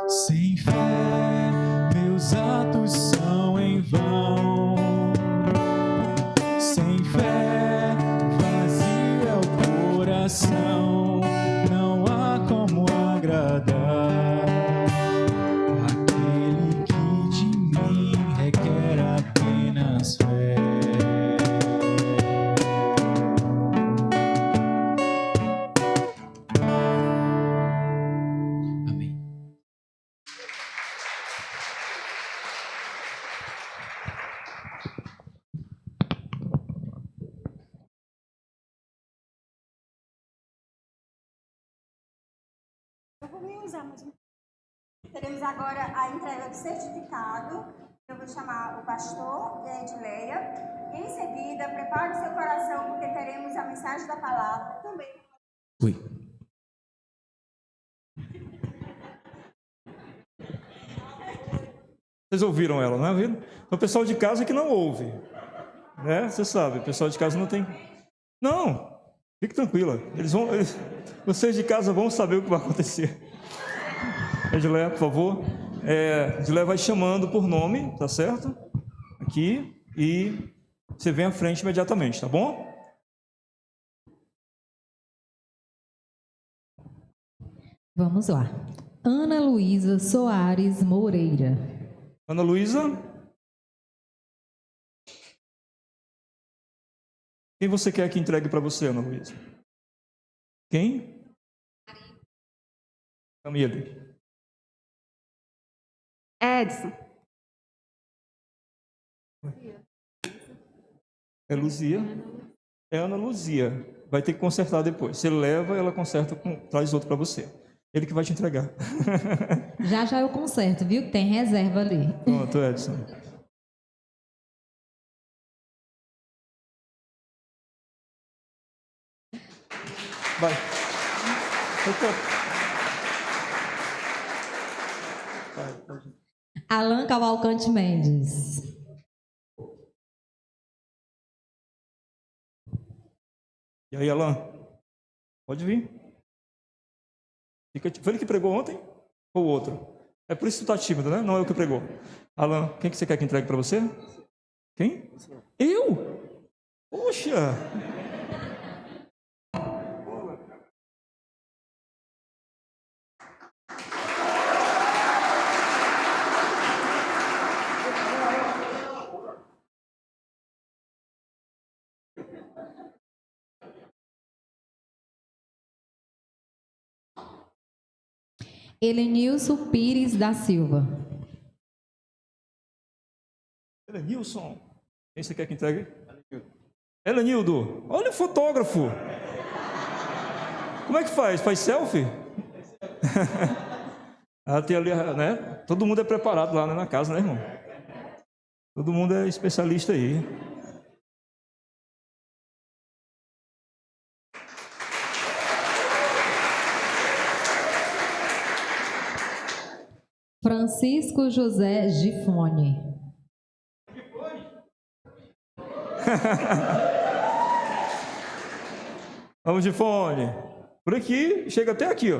Sem fé, meus atos são em vão. Sem fé, vazio é o coração. Não há como agradar aquele que de mim requer apenas fé. Amém. Eu vou me usar mais um. Teremos agora a entrega do certificado. Eu vou chamar o pastor e a Edileia. E em seguida, prepare o seu coração, porque teremos a mensagem da palavra também. Ui. Vocês ouviram ela, não é? Então, o pessoal de casa que não ouve. Né? Você sabe, o pessoal de casa não tem... Não, fique tranquila. Vocês de casa vão saber o que vai acontecer. Edileia, por favor. Edileia vai chamando por nome, tá certo? Aqui. E você vem à frente imediatamente, tá bom? Vamos lá. Ana Luísa Soares Moreira. Ana Luísa. Quem você quer que entregue para você, Ana Luísa? Quem? Camille. Edson. É Luzia. É Ana Luzia. Vai ter que consertar depois. Você leva, ela conserta, traz outro para você. Ele que vai te entregar. Já já eu conserto, viu? Que tem reserva ali. Pronto, Edson. Vai. Vai. Alan Cavalcante Mendes. E aí, Alan? Pode vir. Foi ele que pregou ontem? Ou o outro? É por isso que tu tá tímido, né? Não é o que pregou. Alan, quem que você quer que entregue para você? Quem? Eu? Poxa! Helenilson Pires da Silva. Helenilson. Quem você quer que entregue? Helenildo. Olha o fotógrafo. Como é que faz? Faz selfie? Tem ali, né? Todo mundo é preparado lá, né, na casa, né, irmão? Todo mundo é especialista aí. Francisco José Gifone. Vamos, Gifone. Por aqui, chega até aqui, ó.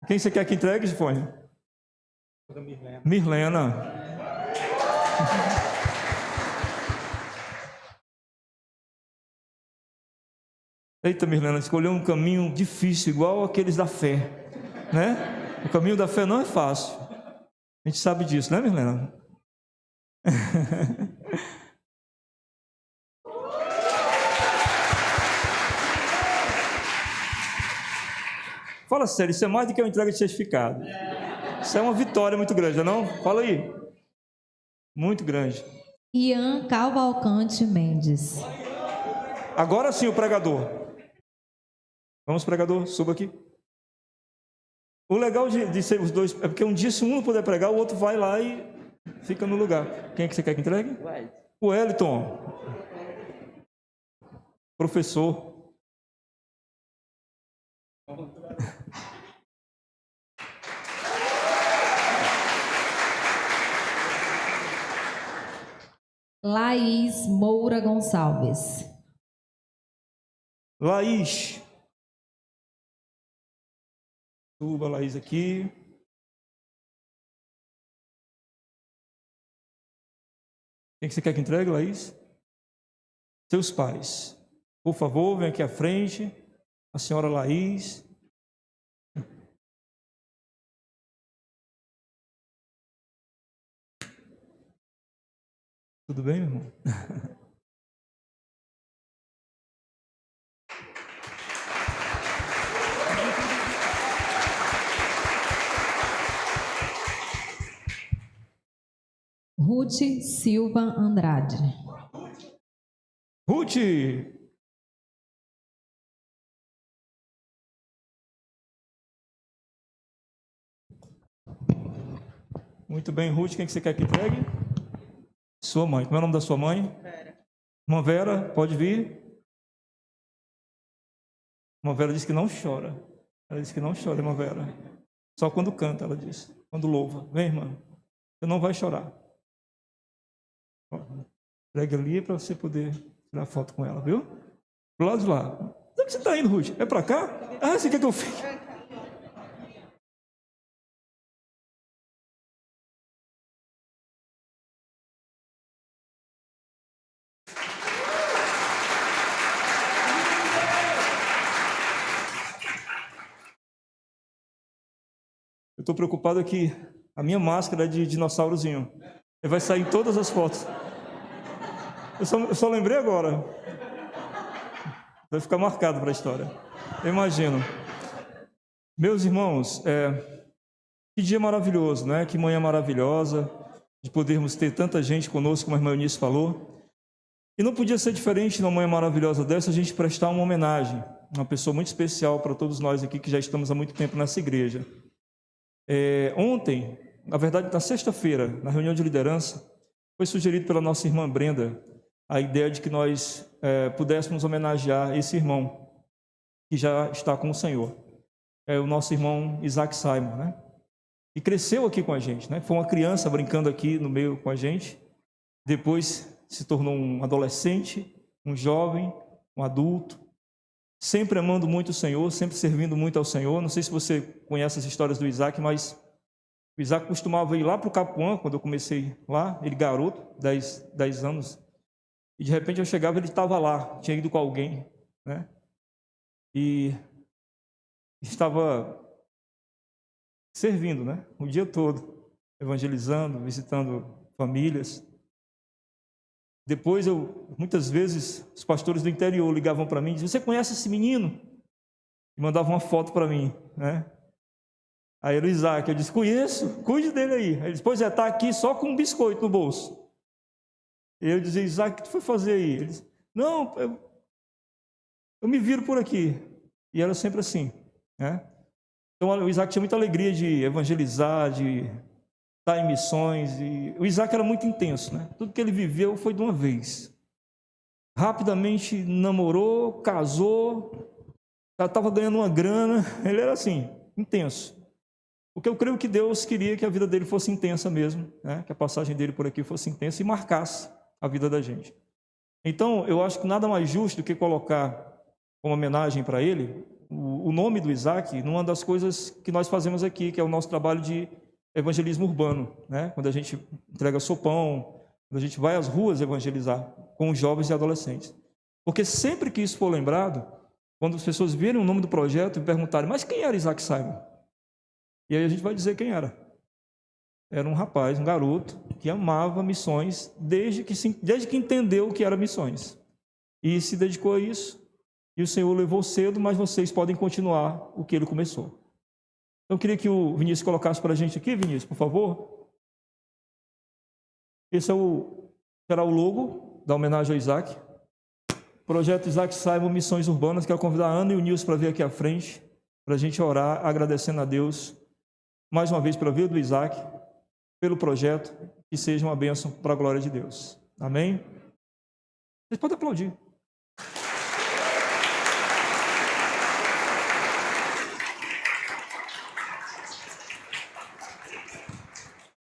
Quem você quer que entregue, Gifone? Mirlena. Eita, Mirlena, escolheu um caminho difícil, igual aqueles da fé, né? O caminho da fé não é fácil. A gente sabe disso, né, Mirlena? Fala sério, isso é mais do que uma entrega de certificado. Isso é uma vitória muito grande, não é? Fala aí. Muito grande. Ian Cavalcante Mendes. Agora sim o pregador. Vamos, pregador, suba aqui. O legal de ser os dois é porque um dia, se um não puder pregar, o outro vai lá e fica no lugar. Quem é que você quer que entregue? O Wellington. Professor. Laís Moura Gonçalves. Laís. Suba, Laís, aqui. Quem que você quer que entregue, Laís? Seus pais. Por favor, vem aqui à frente. A senhora Laís. Tudo bem, meu irmão? Ruth Silva Andrade. Ruth. Muito bem, Ruth. Quem que você quer que entregue? Sua mãe. Como é o nome da sua mãe? Vera. Irmã Vera, pode vir. Irmã Vera disse que não chora. Ela disse que não chora, irmã Vera. Só quando canta, ela disse. Quando louva. Vem, irmã. Você não vai chorar. Entregue ali para você poder tirar foto com ela, viu? Pro lado de lá. Onde é que você está indo, Ruth? É para cá? Ah, você quer que eu fique? Eu estou preocupado aqui. A minha máscara é de dinossaurozinho. Ele vai sair em todas as fotos. Eu só lembrei agora. Vai ficar marcado para a história. Eu imagino. Meus irmãos, que dia maravilhoso, né? Que manhã maravilhosa de podermos ter tanta gente conosco, como a irmã Eunice falou. E não podia ser diferente numa manhã maravilhosa dessa, a gente prestar uma homenagem a uma pessoa muito especial para todos nós aqui que já estamos há muito tempo nessa igreja. Ontem, na verdade, na sexta-feira, na reunião de liderança, foi sugerido pela nossa irmã Brenda a ideia de que nós pudéssemos homenagear esse irmão que já está com o Senhor. É o nosso irmão Isaac Simon, né? E cresceu aqui com a gente, né? Foi uma criança brincando aqui no meio com a gente. Depois se tornou um adolescente, um jovem, um adulto, sempre amando muito o Senhor, sempre servindo muito ao Senhor. Não sei se você conhece as histórias do Isaac, mas o Isaac costumava ir lá para o Capuã, quando eu comecei lá, ele garoto, 10 anos, e de repente eu chegava, ele estava lá, tinha ido com alguém, né? E estava servindo, né? O dia todo, evangelizando, visitando famílias. Depois, muitas vezes, os pastores do interior ligavam para mim e diziam: você conhece esse menino? E mandavam uma foto para mim, né? Aí era o Isaac, eu disse: conheço, cuide dele aí. Ele disse: pois é, está aqui só com um biscoito no bolso. E eu dizia: Isaac, o que tu foi fazer aí? Ele disse: não, eu me viro por aqui. E era sempre assim, né? Então o Isaac tinha muita alegria de evangelizar, de está em missões. E o Isaac era muito intenso, né? Tudo que ele viveu foi de uma vez. Rapidamente namorou, casou, já estava ganhando uma grana. Ele era assim, intenso. Porque eu creio que Deus queria que a vida dele fosse intensa mesmo, né? Que a passagem dele por aqui fosse intensa e marcasse a vida da gente. Então, eu acho que nada mais justo do que colocar como homenagem para ele o nome do Isaac numa das coisas que nós fazemos aqui, que é o nosso trabalho de evangelismo urbano, né? Quando a gente entrega sopão, quando a gente vai às ruas evangelizar com os jovens e adolescentes. Porque sempre que isso for lembrado, quando as pessoas virem o nome do projeto e perguntarem, mas quem era Isaac Simon? E aí a gente vai dizer quem era. Era um rapaz, um garoto, que amava missões desde que entendeu o que era missões. E se dedicou a isso. E o Senhor levou cedo, mas vocês podem continuar o que ele começou. Então, eu queria que o Vinícius colocasse para a gente aqui, Vinícius, por favor. Esse será o logo da homenagem ao Isaac. Projeto Isaac Simon, Missões Urbanas. Quero convidar a Ana e o Nilson para vir aqui à frente, para a gente orar, agradecendo a Deus, mais uma vez, pela vida do Isaac, pelo projeto, que seja uma bênção para a glória de Deus. Amém? Vocês podem aplaudir.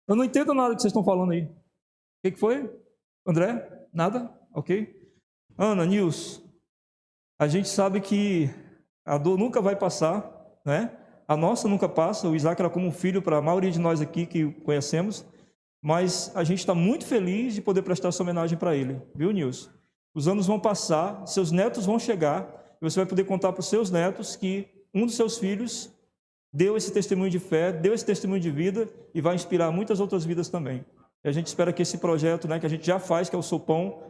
Eu não entendo nada do que vocês estão falando aí. O que foi? André? Nada? Ok. Ana, Nilson, a gente sabe que a dor nunca vai passar, né? A nossa nunca passa. O Isaac era como um filho para a maioria de nós aqui que o conhecemos, mas a gente está muito feliz de poder prestar essa homenagem para ele, viu, Nilson? Os anos vão passar, seus netos vão chegar, e você vai poder contar para os seus netos que um dos seus filhos deu esse testemunho de fé, deu esse testemunho de vida e vai inspirar muitas outras vidas também. E a gente espera que esse projeto, né, que a gente já faz, que é o Sopão,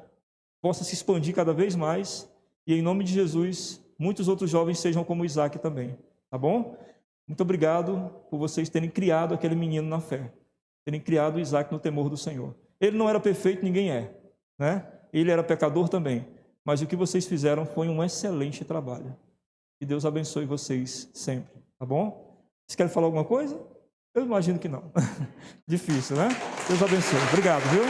possa se expandir cada vez mais e, em nome de Jesus, muitos outros jovens sejam como o Isaac também. Tá bom? Muito obrigado por vocês terem criado aquele menino na fé, terem criado o Isaac no temor do Senhor. Ele não era perfeito, ninguém é, né? Ele era pecador também, mas o que vocês fizeram foi um excelente trabalho. Que Deus abençoe vocês sempre, tá bom? Vocês querem falar alguma coisa? Eu imagino que não. Difícil, né? Deus abençoe. Obrigado, viu?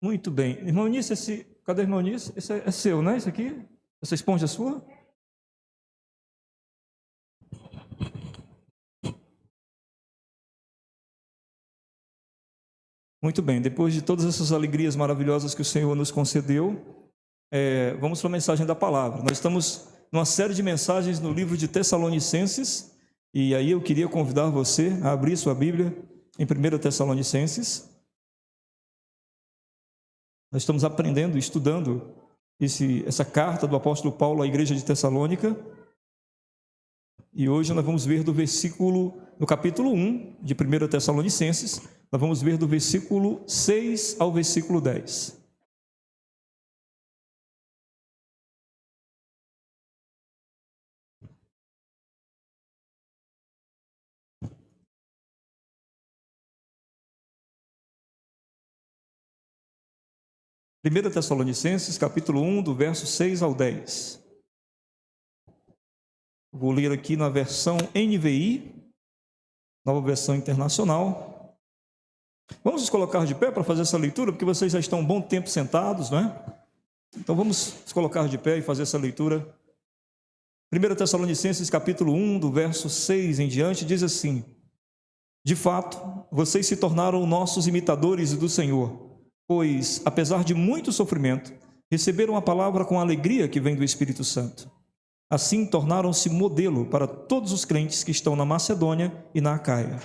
Muito bem. Irmão Nisso, cadê o irmão Nisso? Esse é seu, né? Isso aqui? Essa esponja é sua? Muito bem. Depois de todas essas alegrias maravilhosas que o Senhor nos concedeu, vamos para a mensagem da palavra. Nós estamos numa série de mensagens no livro de Tessalonicenses, e aí eu queria convidar você a abrir sua Bíblia em 1 Tessalonicenses. Nós estamos aprendendo, estudando essa carta do apóstolo Paulo à igreja de Tessalônica, e hoje nós vamos ver no capítulo 1 de 1 Tessalonicenses, nós vamos ver do versículo 6 ao versículo 10. Primeira Tessalonicenses, capítulo 1, do verso 6 ao 10. Vou ler aqui na versão NVI, nova versão internacional. Vamos nos colocar de pé para fazer essa leitura, porque vocês já estão um bom tempo sentados, não é? Então vamos nos colocar de pé e fazer essa leitura. 1 Tessalonicenses, capítulo 1, do verso 6 em diante, diz assim: De fato, vocês se tornaram nossos imitadores do Senhor, pois, apesar de muito sofrimento, receberam a palavra com a alegria que vem do Espírito Santo. Assim, tornaram-se modelo para todos os crentes que estão na Macedônia e na Acaia.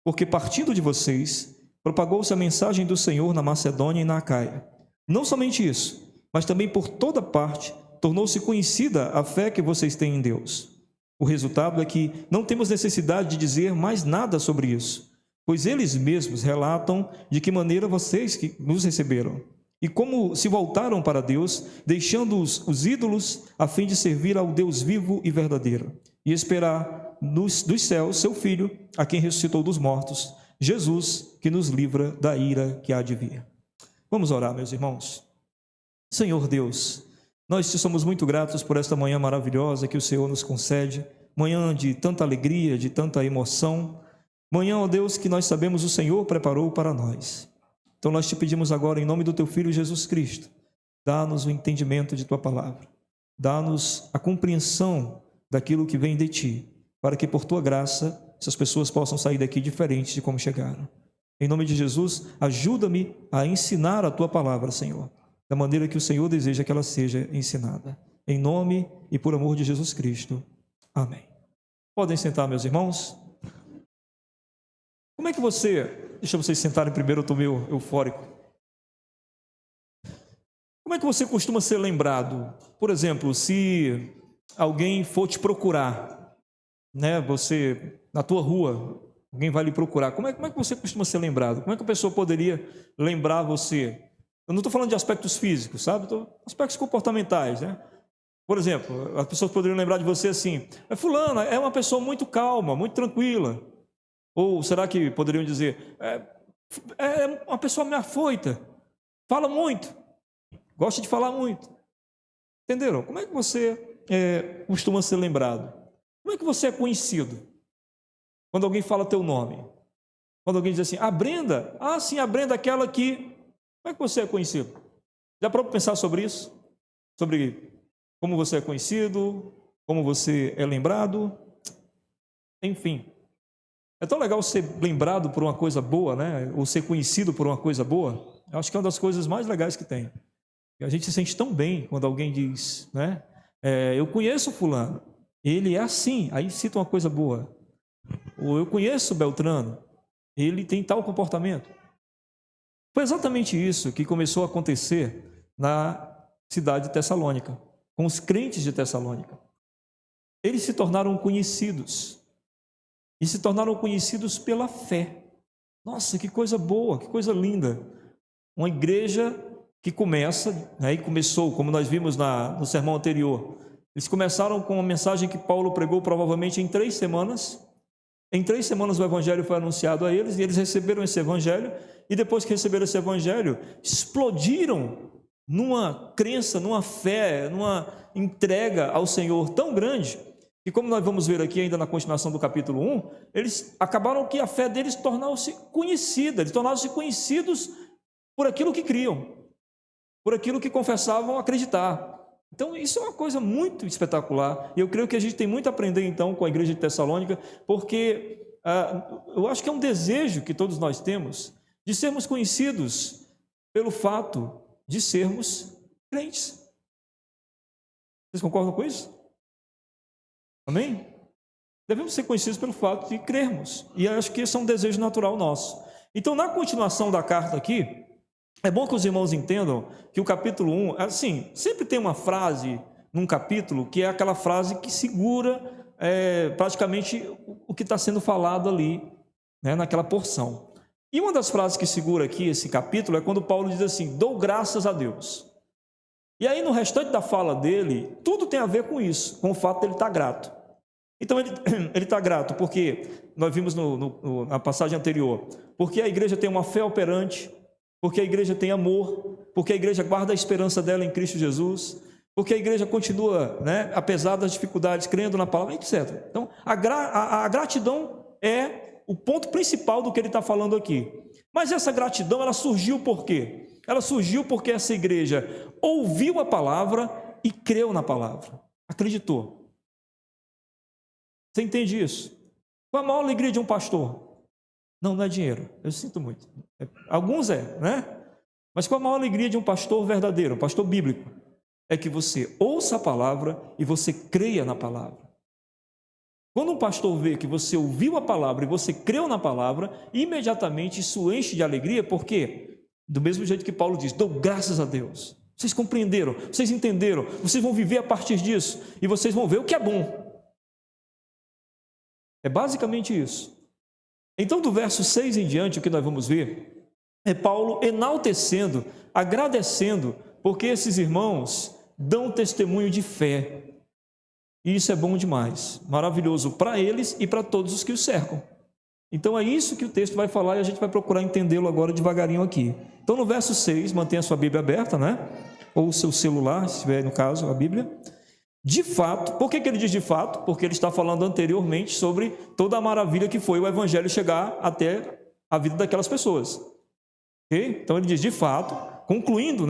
Porque, partindo de vocês, propagou-se a mensagem do Senhor na Macedônia e na Acaia. Não somente isso, mas também por toda parte, tornou-se conhecida a fé que vocês têm em Deus. O resultado é que não temos necessidade de dizer mais nada sobre isso, pois eles mesmos relatam de que maneira vocês nos receberam e como se voltaram para Deus, deixando os ídolos a fim de servir ao Deus vivo e verdadeiro e esperar dos céus seu Filho, a quem ressuscitou dos mortos, Jesus, que nos livra da ira que há de vir. Vamos orar, meus irmãos. Senhor Deus, Nós te somos muito gratos por esta manhã maravilhosa que o Senhor nos concede, manhã de tanta alegria, de tanta emoção, manhã, ó Deus, que nós sabemos o Senhor preparou para nós. Então nós te pedimos agora, em nome do teu Filho Jesus Cristo, dá-nos o entendimento de tua palavra, dá-nos a compreensão daquilo que vem de ti, para que por tua graça essas pessoas possam sair daqui diferentes de como chegaram. Em nome de Jesus, ajuda-me a ensinar a tua palavra, Senhor, da maneira que o Senhor deseja que ela seja ensinada. Em nome e por amor de Jesus Cristo. Amém. Podem sentar, meus irmãos. Como é que deixa vocês sentarem primeiro, eu estou meio eufórico. Como é que você costuma ser lembrado? Por exemplo, se alguém for te procurar, né, você, na tua rua, alguém vai lhe procurar, como é que você costuma ser lembrado? Como é que a pessoa poderia lembrar você? Eu não estou falando de aspectos físicos, sabe? Aspectos comportamentais, né? Por exemplo, as pessoas poderiam lembrar de você assim: fulana é uma pessoa muito calma, muito tranquila. Ou será que poderiam dizer: é uma pessoa meio afoita, fala muito, gosta de falar muito. Entenderam? Como é que você costuma ser lembrado? Como é que você é conhecido? Quando alguém fala teu nome. Quando alguém diz assim: a Brenda, sim, a Brenda, aquela que... Como é que você é conhecido? Já parou para pensar sobre isso? Sobre como você é conhecido, como você é lembrado? Enfim, é tão legal ser lembrado por uma coisa boa, né? Ou ser conhecido por uma coisa boa. Eu acho que é uma das coisas mais legais que tem. A gente se sente tão bem quando alguém diz, né? Eu conheço fulano, ele é assim, aí cita uma coisa boa. Ou eu conheço Beltrano, ele tem tal comportamento. Foi exatamente isso que começou a acontecer na cidade de Tessalônica, com os crentes de Tessalônica. Eles se tornaram conhecidos, e se tornaram conhecidos pela fé. Nossa, que coisa boa, que coisa linda. Uma igreja que começa, né, e começou, como nós vimos no sermão anterior, eles começaram com uma mensagem que Paulo pregou provavelmente em 3 semanas. Em 3 semanas o evangelho foi anunciado a eles, e eles receberam esse evangelho, e depois que receberam esse evangelho, explodiram numa crença, numa fé, numa entrega ao Senhor tão grande, que, como nós vamos ver aqui ainda na continuação do capítulo 1, eles acabaram que a fé deles tornou-se conhecida, eles tornaram-se conhecidos por aquilo que criam, por aquilo que confessavam acreditar. Então, isso é uma coisa muito espetacular, e eu creio que a gente tem muito a aprender, então, com a igreja de Tessalônica, porque eu acho que é um desejo que todos nós temos, de sermos conhecidos pelo fato de sermos crentes. Vocês concordam com isso? Amém? Devemos ser conhecidos pelo fato de crermos, e acho que esse é um desejo natural nosso. Então, na continuação da carta aqui, é bom que os irmãos entendam que o capítulo 1, assim, sempre tem uma frase num capítulo que é aquela frase que segura praticamente o que está sendo falado ali, né, naquela porção. E uma das frases que segura aqui esse capítulo é quando Paulo diz assim: dou graças a Deus. E aí no restante da fala dele, tudo tem a ver com isso, com o fato de ele estar grato. Então ele está grato porque, nós vimos na passagem anterior, porque a igreja tem uma fé operante, porque a igreja tem amor, porque a igreja guarda a esperança dela em Cristo Jesus, porque a igreja continua, né, apesar das dificuldades, crendo na palavra, etc. Então, a gratidão é o ponto principal do que ele está falando aqui. Mas essa gratidão, ela surgiu por quê? Ela surgiu porque essa igreja ouviu a palavra e creu na palavra, acreditou. Você entende isso? Qual a maior alegria de um pastor? Não é dinheiro, eu sinto muito. Alguns né? Mas qual a maior alegria de um pastor verdadeiro, um pastor bíblico? É que você ouça a palavra e você creia na palavra. Quando um pastor vê que você ouviu a palavra e você creu na palavra, imediatamente isso enche de alegria, porque, do mesmo jeito que Paulo diz, dou graças a Deus. Vocês compreenderam, vocês entenderam, vocês vão viver a partir disso e vocês vão ver o que é bom. É basicamente isso. Então, do verso 6 em diante, o que nós vamos ver é Paulo enaltecendo, agradecendo, porque esses irmãos dão testemunho de fé. E isso é bom demais, maravilhoso para eles e para todos os que os cercam. Então é isso que o texto vai falar e a gente vai procurar entendê-lo agora devagarinho aqui. Então no verso 6, mantenha a sua Bíblia aberta, né? ou o seu celular, se tiver no caso a Bíblia. De fato, por que ele diz de fato? Porque ele está falando anteriormente sobre toda a maravilha que foi o Evangelho chegar até a vida daquelas pessoas. Okay? Então ele diz de fato, concluindo,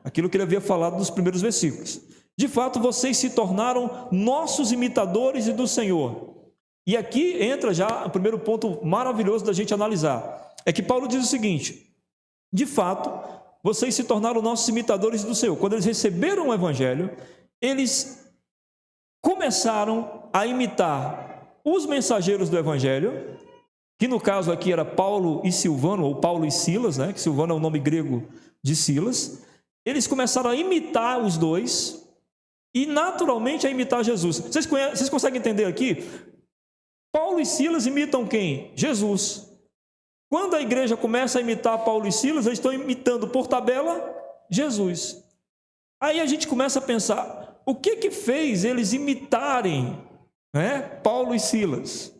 aquilo que ele havia falado nos primeiros versículos. De fato, vocês se tornaram nossos imitadores e do Senhor. E aqui entra já o primeiro ponto maravilhoso da gente analisar. É que Paulo diz o seguinte: de fato, vocês se tornaram nossos imitadores do Senhor. Quando eles receberam o Evangelho, eles começaram a imitar os mensageiros do Evangelho, que no caso aqui era Paulo e Silvano, ou Paulo e Silas, que Silvano é o nome grego de Silas. Eles começaram a imitar os dois e naturalmente a imitar Jesus. Vocês conseguem entender aqui? Paulo e Silas imitam quem? Jesus. Quando a igreja começa a imitar Paulo e Silas, eles estão imitando por tabela Jesus. Aí a gente começa a pensar, o que fez eles imitarem Paulo e Silas?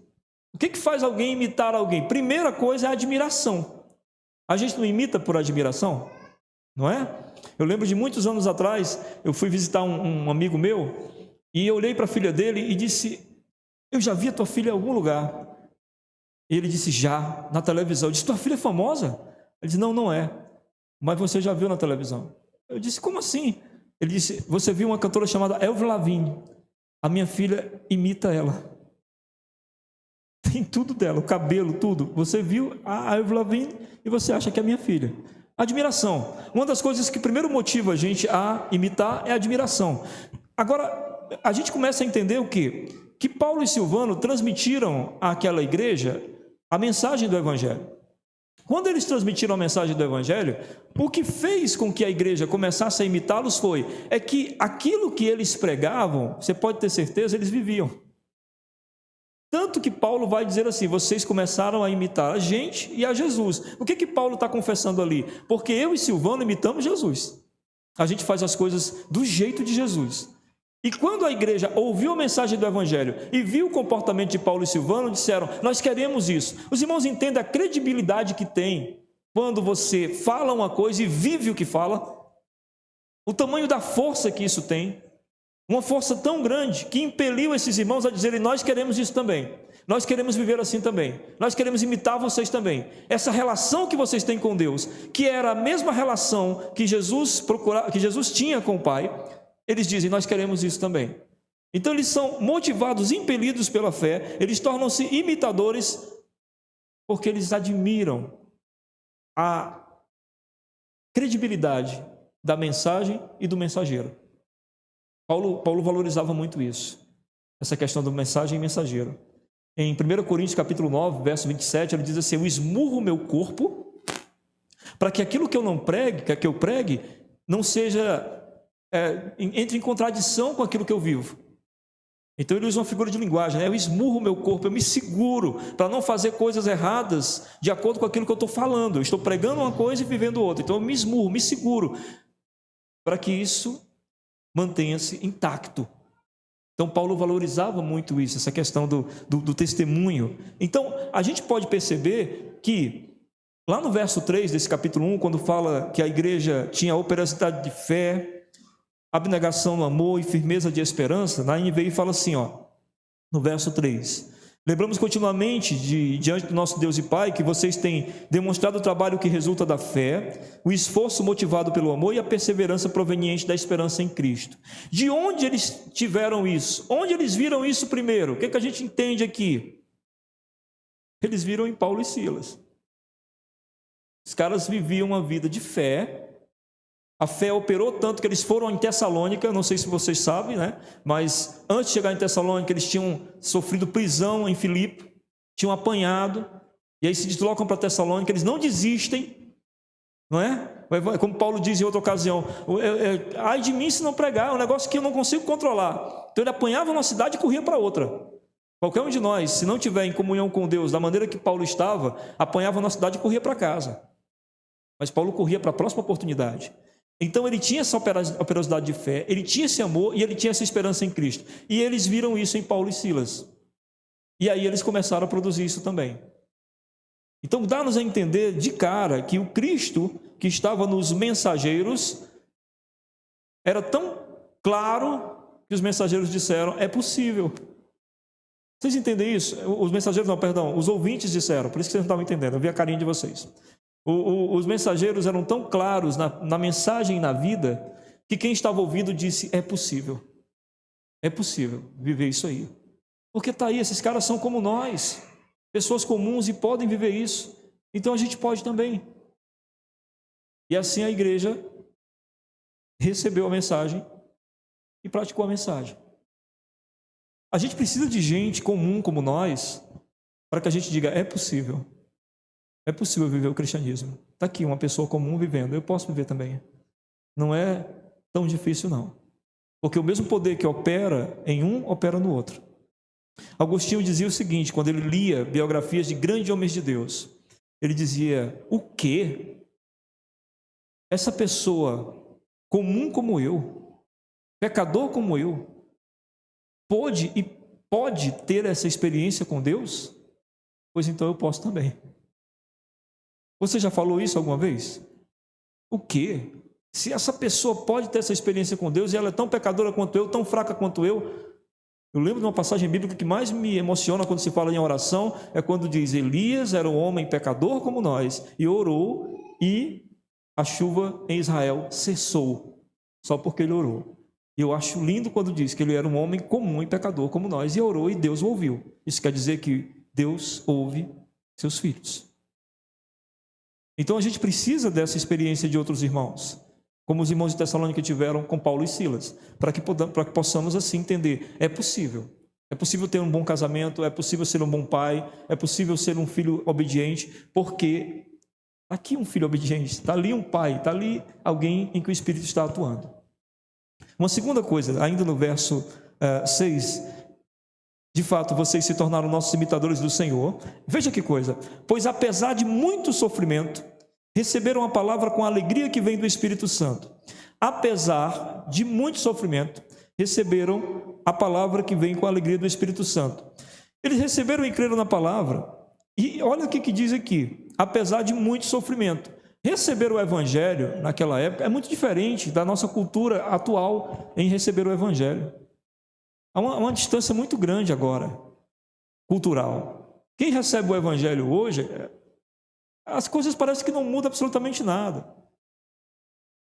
O que faz alguém imitar alguém? Primeira coisa é a admiração. A gente não imita por admiração, não é? Eu lembro de muitos anos atrás, eu fui visitar um amigo meu e eu olhei para a filha dele e disse: eu já vi a tua filha em algum lugar. E ele disse: já, na televisão. Eu disse: tua filha é famosa? Ele disse: não, não é, mas você já viu na televisão. Eu disse: como assim? Ele disse: você viu uma cantora chamada Avril Lavigne? A minha filha imita ela. Tem tudo dela, o cabelo, tudo. Você viu a Avril Lavigne e você acha que é minha filha. Admiração. Uma das coisas que primeiro motiva a gente a imitar é a admiração. Agora, a gente começa a entender o quê? Que Paulo e Silvano transmitiram àquela igreja a mensagem do Evangelho. Quando eles transmitiram a mensagem do Evangelho, o que fez com que a igreja começasse a imitá-los é que aquilo que eles pregavam, você pode ter certeza, eles viviam. Tanto que Paulo vai dizer assim: vocês começaram a imitar a gente e a Jesus. O que Paulo está confessando ali? Porque eu e Silvano imitamos Jesus. A gente faz as coisas do jeito de Jesus. E quando a igreja ouviu a mensagem do Evangelho e viu o comportamento de Paulo e Silvano, disseram: nós queremos isso. Os irmãos entendem a credibilidade que tem quando você fala uma coisa e vive o que fala? O tamanho da força que isso tem. Uma força tão grande que impeliu esses irmãos a dizerem: nós queremos isso também. Nós queremos viver assim também. Nós queremos imitar vocês também. Essa relação que vocês têm com Deus, que era a mesma relação que Jesus tinha com o Pai, eles dizem: nós queremos isso também. Então eles são motivados, impelidos pela fé, eles tornam-se imitadores porque eles admiram a credibilidade da mensagem e do mensageiro. Paulo valorizava muito isso, essa questão da mensagem e mensageiro. Em 1 Coríntios capítulo 9, verso 27, ele diz assim: eu esmurro o meu corpo para que aquilo que eu não pregue, que eu pregue, não seja... entre em contradição com aquilo que eu vivo. Então ele usa uma figura de linguagem, eu esmurro o meu corpo, eu me seguro para não fazer coisas erradas de acordo com aquilo que eu estou falando. Eu estou pregando uma coisa e vivendo outra. Então eu me esmurro, me seguro para que isso mantenha-se intacto. Então Paulo valorizava muito isso, essa questão do testemunho. Então a gente pode perceber que lá no verso 3 desse capítulo 1, quando fala que a igreja tinha operosidade de fé, abnegação no amor e firmeza de esperança, na NVI fala assim, no verso 3: lembramos continuamente diante do nosso Deus e Pai que vocês têm demonstrado o trabalho que resulta da fé, o esforço motivado pelo amor e a perseverança proveniente da esperança em Cristo. De onde eles tiveram isso? Onde eles viram isso primeiro? O que a gente entende aqui? Eles viram em Paulo e Silas. Os caras viviam uma vida de fé. A fé operou tanto que eles foram em Tessalônica, não sei se vocês sabem, mas antes de chegar em Tessalônica, eles tinham sofrido prisão em Filipe, tinham apanhado, e aí se deslocam para Tessalônica, eles não desistem, não é? Como Paulo diz em outra ocasião: ai de mim se não pregar, é um negócio que eu não consigo controlar. Então ele apanhava uma cidade e corria para outra. Qualquer um de nós, se não tiver em comunhão com Deus da maneira que Paulo estava, apanhava uma cidade e corria para casa. Mas Paulo corria para a próxima oportunidade. Então ele tinha essa operosidade de fé, ele tinha esse amor e ele tinha essa esperança em Cristo. E eles viram isso em Paulo e Silas. E aí eles começaram a produzir isso também. Então dá-nos a entender de cara que o Cristo que estava nos mensageiros Era tão claro que os mensageiros disseram, é possível. Vocês entendem isso? Os mensageiros, não, perdão, os ouvintes disseram, por isso que vocês não estavam entendendo, eu vi a carinha de vocês. Os mensageiros eram tão claros na mensagem e na vida, que quem estava ouvindo disse, é possível viver isso aí. Porque está aí, esses caras são como nós, pessoas comuns e podem viver isso, então a gente pode também. E assim a igreja recebeu a mensagem e praticou a mensagem. A gente precisa de gente comum como nós, para que a gente diga, é possível viver o cristianismo. Está aqui uma pessoa comum vivendo, eu posso viver também. Não é tão difícil não, porque o mesmo poder que opera em um, opera no outro. Agostinho dizia o seguinte, quando ele lia biografias de grandes homens de Deus, ele dizia, o quê? Essa pessoa comum como eu, pecador como eu, pode ter essa experiência com Deus? Pois então eu posso também. Você já falou isso alguma vez? O quê? Se essa pessoa pode ter essa experiência com Deus e ela é tão pecadora quanto eu, tão fraca quanto eu lembro de uma passagem bíblica que mais me emociona quando se fala em oração, é quando diz, Elias era um homem pecador como nós, e orou, e a chuva em Israel cessou, só porque ele orou. E eu acho lindo quando diz que ele era um homem comum e pecador como nós, e orou e Deus o ouviu. Isso quer dizer que Deus ouve seus filhos. Então a gente precisa dessa experiência de outros irmãos, como os irmãos de Tessalônica tiveram com Paulo e Silas, para que possamos assim entender, é possível ter um bom casamento, é possível ser um bom pai, é possível ser um filho obediente, porque aqui um filho obediente, está ali um pai, está ali alguém em que o Espírito está atuando. Uma segunda coisa, ainda no verso 6, de fato vocês se tornaram nossos imitadores do Senhor. Veja que coisa, pois apesar de muito sofrimento, receberam a palavra com a alegria que vem do Espírito Santo. Apesar de muito sofrimento, receberam a palavra que vem com a alegria do Espírito Santo. Eles receberam e creram na palavra, e olha o que diz aqui, apesar de muito sofrimento. Receber o Evangelho naquela época é muito diferente da nossa cultura atual em receber o Evangelho. Há uma distância muito grande agora, cultural. Quem recebe o Evangelho hoje, as coisas parecem que não mudam absolutamente nada.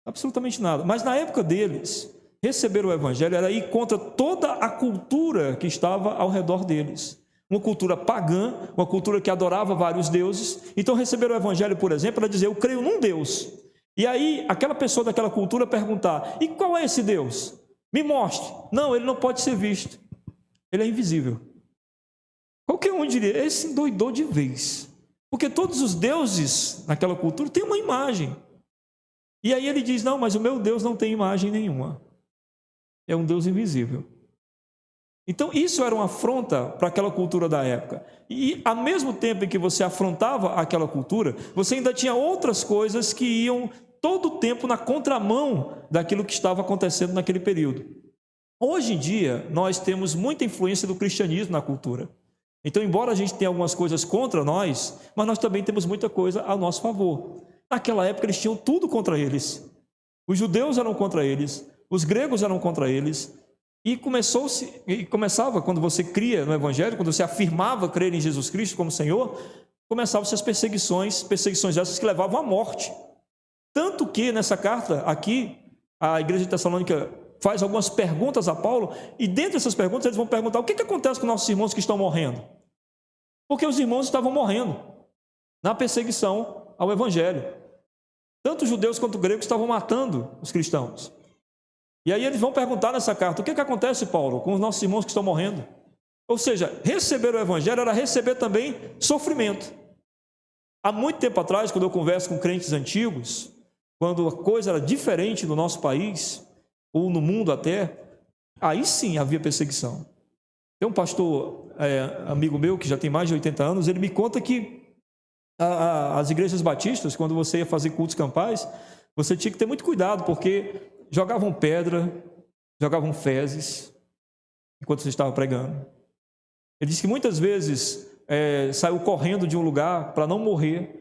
Absolutamente nada. Mas na época deles, receber o Evangelho era ir contra toda a cultura que estava ao redor deles. Uma cultura pagã, uma cultura que adorava vários deuses. Então, receber o Evangelho, por exemplo, era dizer, eu creio num Deus. E aí, aquela pessoa daquela cultura perguntar, e qual é esse Deus? Me mostre. Não, ele não pode ser visto. Ele é invisível. Qualquer um diria, esse endoidou de vez. Porque todos os deuses naquela cultura têm uma imagem. E aí ele diz, não, mas o meu Deus não tem imagem nenhuma. É um Deus invisível. Então, isso era uma afronta para aquela cultura da época. E, ao mesmo tempo em que você afrontava aquela cultura, você ainda tinha outras coisas que iam todo o tempo na contramão daquilo que estava acontecendo naquele período. Hoje em dia, nós temos muita influência do cristianismo na cultura. Então, embora a gente tenha algumas coisas contra nós, mas nós também temos muita coisa a nosso favor. Naquela época, eles tinham tudo contra eles. Os judeus eram contra eles, os gregos eram contra eles. E começava, quando você cria no Evangelho, quando você afirmava crer em Jesus Cristo como Senhor, começavam-se as perseguições essas que levavam à morte. Tanto que nessa carta aqui, a igreja de Tessalônica faz algumas perguntas a Paulo, e dentro dessas perguntas eles vão perguntar o que acontece com nossos irmãos que estão morrendo? Porque os irmãos estavam morrendo na perseguição ao Evangelho. Tanto os judeus quanto os gregos estavam matando os cristãos. E aí eles vão perguntar nessa carta, o que acontece, Paulo, com os nossos irmãos que estão morrendo? Ou seja, receber o Evangelho era receber também sofrimento. Há muito tempo atrás, quando eu converso com crentes antigos, quando a coisa era diferente no nosso país, ou no mundo até, aí sim havia perseguição. Tem um pastor, amigo meu, que já tem mais de 80 anos, ele me conta que as igrejas batistas, quando você ia fazer cultos campais, você tinha que ter muito cuidado, porque jogavam pedra, jogavam fezes, enquanto você estava pregando. Ele disse que muitas vezes saiu correndo de um lugar para não morrer.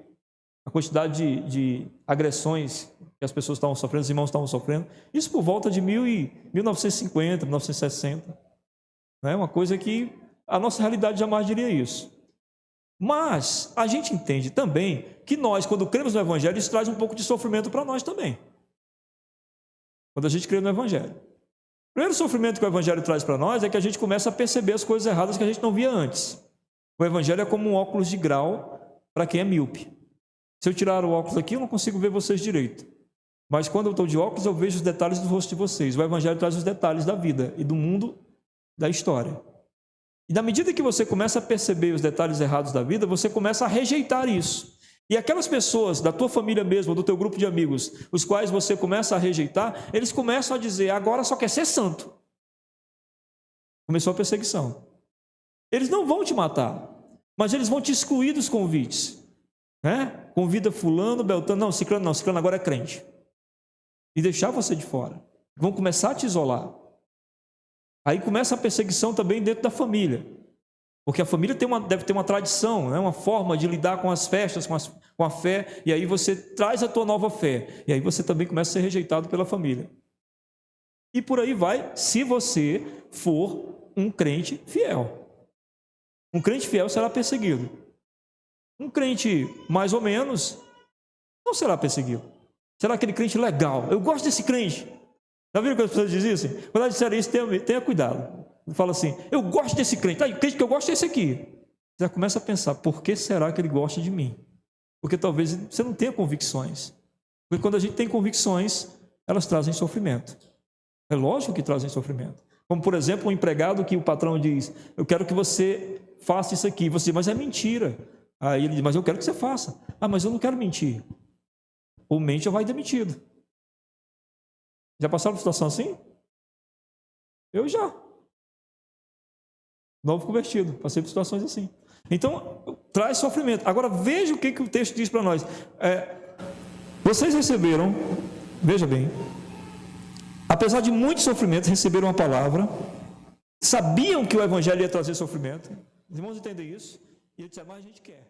A quantidade de agressões que as pessoas estavam sofrendo, os irmãos estavam sofrendo. Isso por volta de 1950, 1960. É uma coisa que a nossa realidade jamais diria isso. Mas a gente entende também que nós, quando cremos no Evangelho, isso traz um pouco de sofrimento para nós também. Quando a gente crê no Evangelho. O primeiro sofrimento que o Evangelho traz para nós é que a gente começa a perceber as coisas erradas que a gente não via antes. O Evangelho é como um óculos de grau para quem é míope. Se eu tirar o óculos aqui, eu não consigo ver vocês direito. Mas quando eu estou de óculos, eu vejo os detalhes do rosto de vocês. O Evangelho traz os detalhes da vida e do mundo, da história. E na medida que você começa a perceber os detalhes errados da vida, você começa a rejeitar isso. E aquelas pessoas da tua família mesmo, do teu grupo de amigos, os quais você começa a rejeitar, eles começam a dizer, agora só quer ser santo. Começou a perseguição. Eles não vão te matar, mas eles vão te excluir dos convites. Né? Convida fulano, beltano, não, ciclano agora é crente. E deixar você de fora. Vão começar a te isolar. Aí começa a perseguição também dentro da família. Porque a família deve ter uma tradição, né? Uma forma de lidar com as festas, com a fé. E aí você traz a tua nova fé. E aí você também começa a ser rejeitado pela família. E por aí vai, se você for um crente fiel. Um crente fiel será perseguido. Um crente mais ou menos não será perseguido. Será aquele crente legal. Eu gosto desse crente. Já viram que as pessoas dizem assim? Quando elas disserem isso, tenha cuidado. Fala assim, eu gosto desse crente. O crente que eu gosto é esse aqui. Você já começa a pensar, por que será que ele gosta de mim? Porque talvez você não tenha convicções. Porque quando a gente tem convicções, elas trazem sofrimento. É lógico que trazem sofrimento. Como, por exemplo, um empregado que o patrão diz, eu quero que você faça isso aqui. Você diz, mas é mentira. Aí ele diz, mas eu quero que você faça. Ah, mas eu não quero mentir. Ou mente ou vai demitido. Já passaram por situação assim? Eu já. Novo convertido, passei por situações assim. Então, traz sofrimento. Agora, veja o que o texto diz para nós. Vocês receberam, veja bem, apesar de muito sofrimento, receberam a palavra, sabiam que o Evangelho ia trazer sofrimento. Os irmãos entendem isso? E ele disse, mas a gente quer.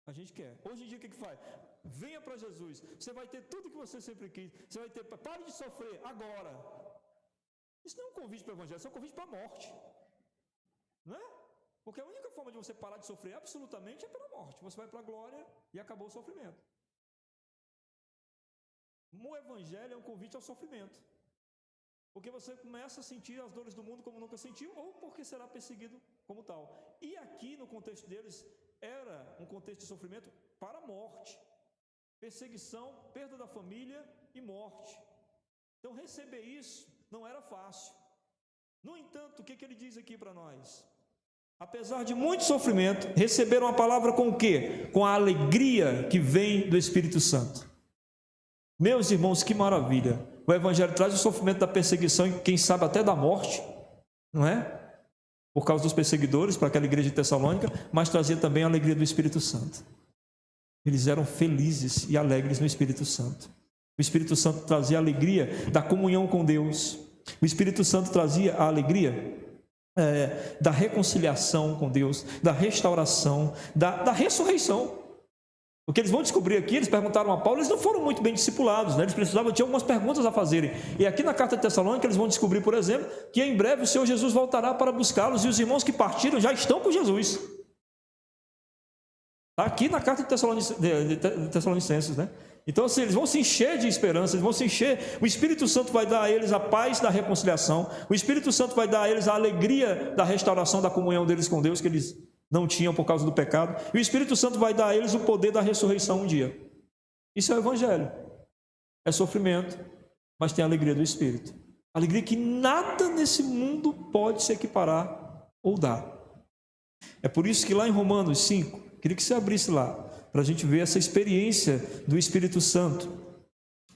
A gente quer. Hoje em dia, o que faz? Venha para Jesus. Você vai ter tudo que você sempre quis. Você vai ter, pare de sofrer agora. Isso não é um convite para o Evangelho, isso é um convite para a morte. Não é? Porque a única forma de você parar de sofrer absolutamente é pela morte. Você vai para a glória e acabou o sofrimento. O Evangelho é um convite ao sofrimento. Porque você começa a sentir as dores do mundo como nunca sentiu, ou porque será perseguido como tal. E aqui, no contexto deles, era um contexto de sofrimento para a morte. Perseguição, perda da família e morte. Então, receber isso não era fácil. No entanto, o que ele diz aqui para nós? Apesar de muito sofrimento, receberam a palavra com o quê? Com a alegria que vem do Espírito Santo. Meus irmãos, que maravilha! O Evangelho traz o sofrimento da perseguição e quem sabe até da morte, não é? Por causa dos perseguidores para aquela igreja de Tessalônica, mas trazia também a alegria do Espírito Santo. Eles eram felizes e alegres no Espírito Santo. O Espírito Santo trazia a alegria da comunhão com Deus. O Espírito Santo trazia a alegria da reconciliação com Deus, da restauração, da ressurreição. O que eles vão descobrir aqui, eles perguntaram a Paulo, eles não foram muito bem discipulados, né? Eles precisavam, tinham algumas perguntas a fazerem. E aqui na carta de Tessalônica, eles vão descobrir, por exemplo, que em breve o Senhor Jesus voltará para buscá-los e os irmãos que partiram já estão com Jesus. Está aqui na carta de Tessalonicenses, né? Então, assim, eles vão se encher de esperança, eles vão se encher. O Espírito Santo vai dar a eles a paz da reconciliação. O Espírito Santo vai dar a eles a alegria da restauração da comunhão deles com Deus, que eles não tinham por causa do pecado. E o Espírito Santo vai dar a eles o poder da ressurreição um dia. Isso é o Evangelho. É sofrimento, mas tem a alegria do Espírito. Alegria que nada nesse mundo pode se equiparar ou dar. É por isso que lá em Romanos 5, queria que você abrisse lá, para a gente ver essa experiência do Espírito Santo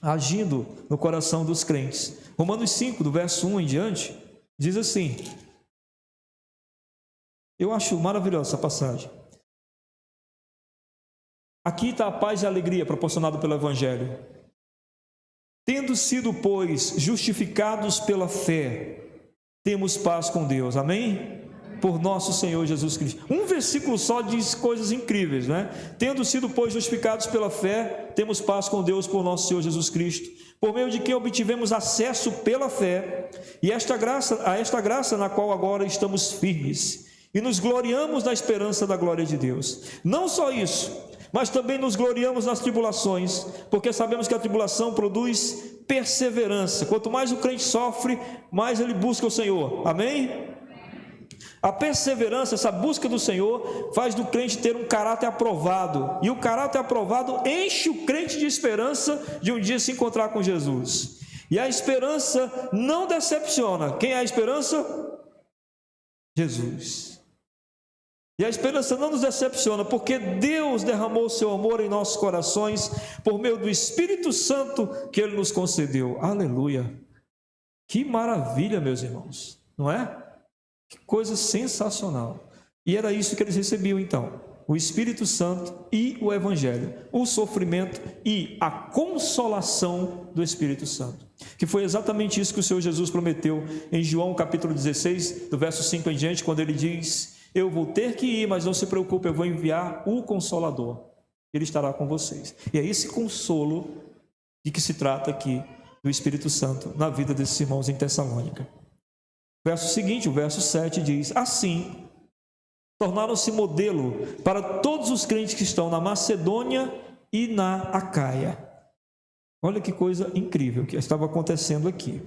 agindo no coração dos crentes. Romanos 5, do verso 1 em diante, diz assim, eu acho maravilhosa essa passagem. Aqui está a paz e a alegria proporcionada pelo Evangelho. Tendo sido, pois, justificados pela fé, temos paz com Deus. Amém? por nosso Senhor Jesus Cristo. Um versículo só diz coisas incríveis, né? Tendo sido, pois, justificados pela fé, temos paz com Deus por nosso Senhor Jesus Cristo, por meio de quem obtivemos acesso pela fé, e a esta graça na qual agora estamos firmes, e nos gloriamos na esperança da glória de Deus. Não só isso, mas também nos gloriamos nas tribulações, porque sabemos que a tribulação produz perseverança. Quanto mais o crente sofre, mais ele busca o Senhor. Amém? A perseverança, essa busca do Senhor, faz do crente ter um caráter aprovado, e o caráter aprovado enche o crente de esperança de um dia se encontrar com Jesus. E a esperança não decepciona. Quem é a esperança? Jesus. E a esperança não nos decepciona, porque Deus derramou o seu amor em nossos corações por meio do Espírito Santo que Ele nos concedeu. Aleluia! Que maravilha, meus irmãos, não é? Que coisa sensacional. E era isso que eles recebiam então: o Espírito Santo e o Evangelho, o sofrimento e a consolação do Espírito Santo, que foi exatamente isso que o Senhor Jesus prometeu em João capítulo 16, do verso 5 em diante, quando ele diz: eu vou ter que ir, mas não se preocupe, eu vou enviar o Consolador, ele estará com vocês. E é esse consolo de que se trata aqui, do Espírito Santo, na vida desses irmãos em Tessalônica. O verso seguinte, o verso 7 diz: assim, tornaram-se modelo para todos os crentes que estão na Macedônia e na Acaia. Olha que coisa incrível que estava acontecendo aqui.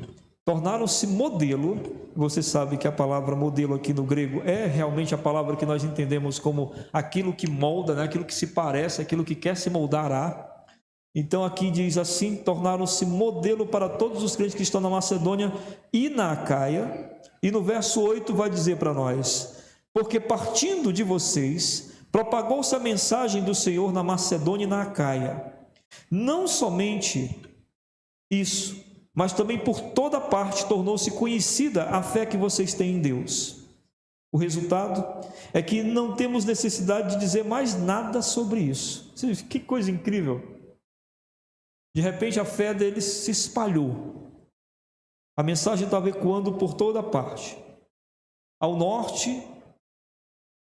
Tornaram-se modelo. Você sabe que a palavra modelo aqui no grego é realmente a palavra que nós entendemos como aquilo que molda, né? Aquilo que se parece, aquilo que quer se moldar a. Então aqui diz assim: tornaram-se modelo para todos os crentes que estão na Macedônia e na Acaia. E no verso 8 vai dizer para nós: porque partindo de vocês, propagou-se a mensagem do Senhor na Macedônia e na Acaia. Não somente isso, mas também por toda parte tornou-se conhecida a fé que vocês têm em Deus. O resultado é que não temos necessidade de dizer mais nada sobre isso. Que coisa incrível! De repente a fé deles se espalhou. A mensagem estava ecoando por toda parte, ao norte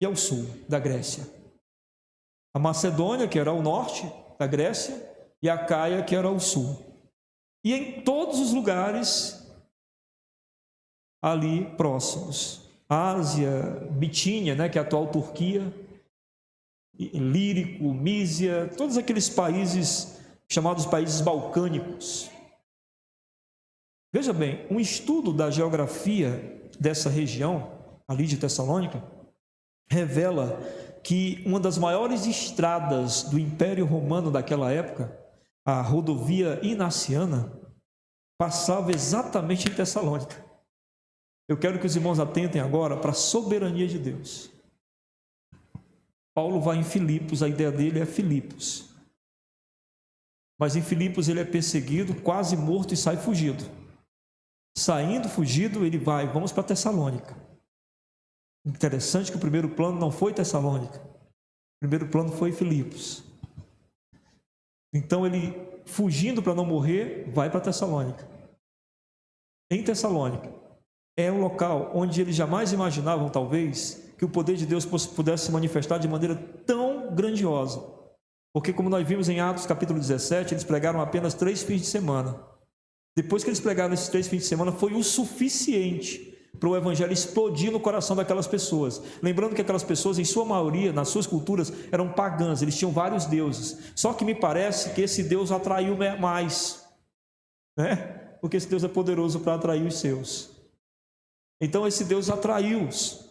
e ao sul da Grécia. A Macedônia, que era ao norte da Grécia, e a Acaia, que era ao sul. E em todos os lugares ali próximos. Ásia, Bitínia, né, que é a atual Turquia, Lírico, Mísia, todos aqueles países chamados países balcânicos. Veja bem, um estudo da geografia dessa região, ali de Tessalônica, revela que uma das maiores estradas do Império Romano daquela época, a rodovia Inaciana, passava exatamente em Tessalônica. Eu quero que os irmãos atentem agora para a soberania de Deus. Paulo vai em Filipos, a ideia dele é Filipos. Mas em Filipos ele é perseguido, quase morto e sai fugido. Saindo fugido, ele vai, vamos para Tessalônica. Interessante que o primeiro plano não foi Tessalônica. O primeiro plano foi Filipos. Então ele, fugindo para não morrer, vai para Tessalônica. Em Tessalônica é um local onde eles jamais imaginavam, talvez, que o poder de Deus pudesse se manifestar de maneira tão grandiosa. Porque, como nós vimos em Atos capítulo 17, eles pregaram apenas 3 fins de semana. Depois que eles pregaram esses 3 fins de semana, foi o suficiente para o evangelho explodir no coração daquelas pessoas. Lembrando que aquelas pessoas, em sua maioria, nas suas culturas, eram pagãs, eles tinham vários deuses. Só que me parece que esse Deus atraiu mais, né? Porque esse Deus é poderoso para atrair os seus. Então esse Deus atraiu-os.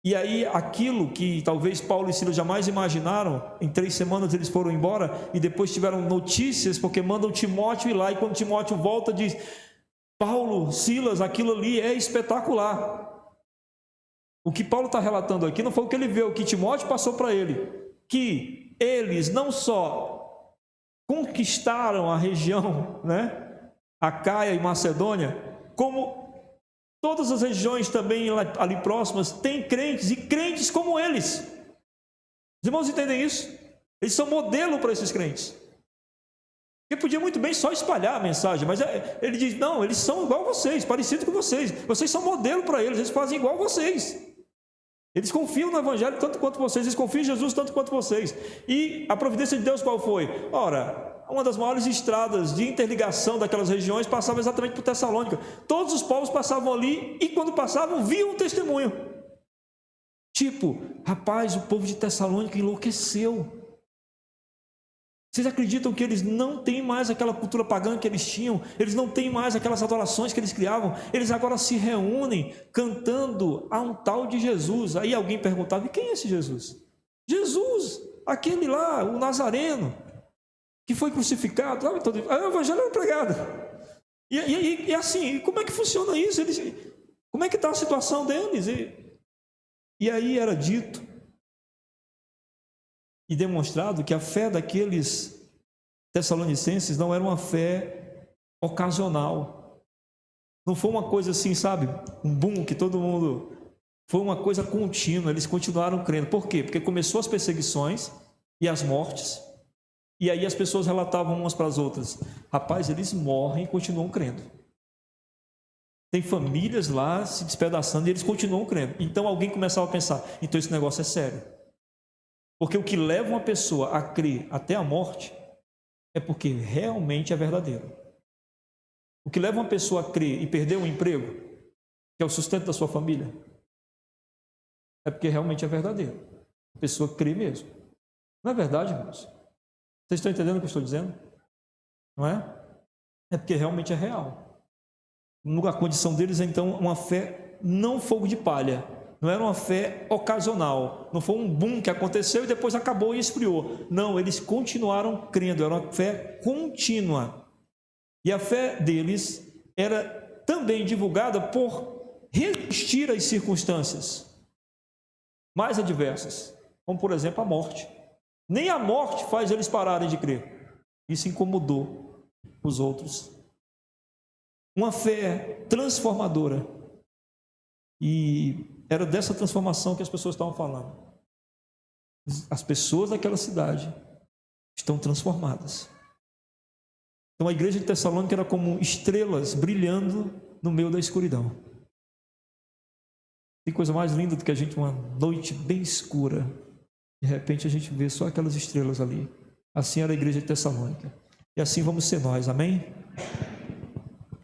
E aí aquilo que talvez Paulo e Silas jamais imaginaram, em 3 semanas eles foram embora e depois tiveram notícias, porque mandam Timóteo ir lá, e quando Timóteo volta diz: Paulo, Silas, aquilo ali é espetacular. O que Paulo está relatando aqui não foi o que ele viu, o que Timóteo passou para ele, que eles não só conquistaram a região, né, Acaia e Macedônia, como todas as regiões também ali próximas têm crentes, e crentes como eles. Os irmãos entendem isso? Eles são modelo para esses crentes. Porque podia muito bem só espalhar a mensagem, mas ele diz: não, eles são igual a vocês, parecidos com vocês. Vocês são modelo para eles, eles fazem igual a vocês. Eles confiam no Evangelho tanto quanto vocês, eles confiam em Jesus tanto quanto vocês. E a providência de Deus qual foi? Ora, uma das maiores estradas de interligação daquelas regiões passava exatamente por Tessalônica. Todos os povos passavam ali e quando passavam viam um testemunho. Tipo, rapaz, o povo de Tessalônica enlouqueceu. Vocês acreditam que eles não têm mais aquela cultura pagã que eles tinham? Eles não têm mais aquelas adorações que eles criavam? Eles agora se reúnem cantando a um tal de Jesus. Aí alguém perguntava, e quem é esse Jesus? Jesus, aquele lá, o Nazareno, que foi crucificado. Aí o evangelho era pregado. E assim, como é que funciona isso? Como é que está a situação deles? E aí era dito e demonstrado que a fé daqueles tessalonicenses não era uma fé ocasional. Não foi uma coisa assim, sabe? Um boom que todo mundo... Foi uma coisa contínua, eles continuaram crendo. Por quê? Porque começou as perseguições e as mortes. E aí as pessoas relatavam umas para as outras. Rapaz, eles morrem e continuam crendo. Tem famílias lá se despedaçando e eles continuam crendo. Então alguém começava a pensar, então esse negócio é sério. Porque o que leva uma pessoa a crer até a morte é porque realmente é verdadeiro. O que leva uma pessoa a crer e perder um emprego, que é o sustento da sua família, é porque realmente é verdadeiro. A pessoa crê mesmo. Não é verdade, irmãos? Vocês estão entendendo o que eu estou dizendo? Não é? É porque realmente é real. A condição deles é então uma fé não fogo de palha. Não era uma fé ocasional, não foi um boom que aconteceu e depois acabou e esfriou. Não, eles continuaram crendo, era uma fé contínua. E a fé deles era também divulgada por resistir às circunstâncias mais adversas, como por exemplo a morte. Nem a morte faz eles pararem de crer. Isso incomodou os outros. Uma fé transformadora. E era dessa transformação que as pessoas estavam falando. As pessoas daquela cidade estão transformadas. Então a igreja de Tessalônica era como estrelas brilhando no meio da escuridão. Tem coisa mais linda do que a gente, uma noite bem escura, de repente a gente vê só aquelas estrelas ali. Assim era a igreja de Tessalônica. E assim vamos ser nós, amém?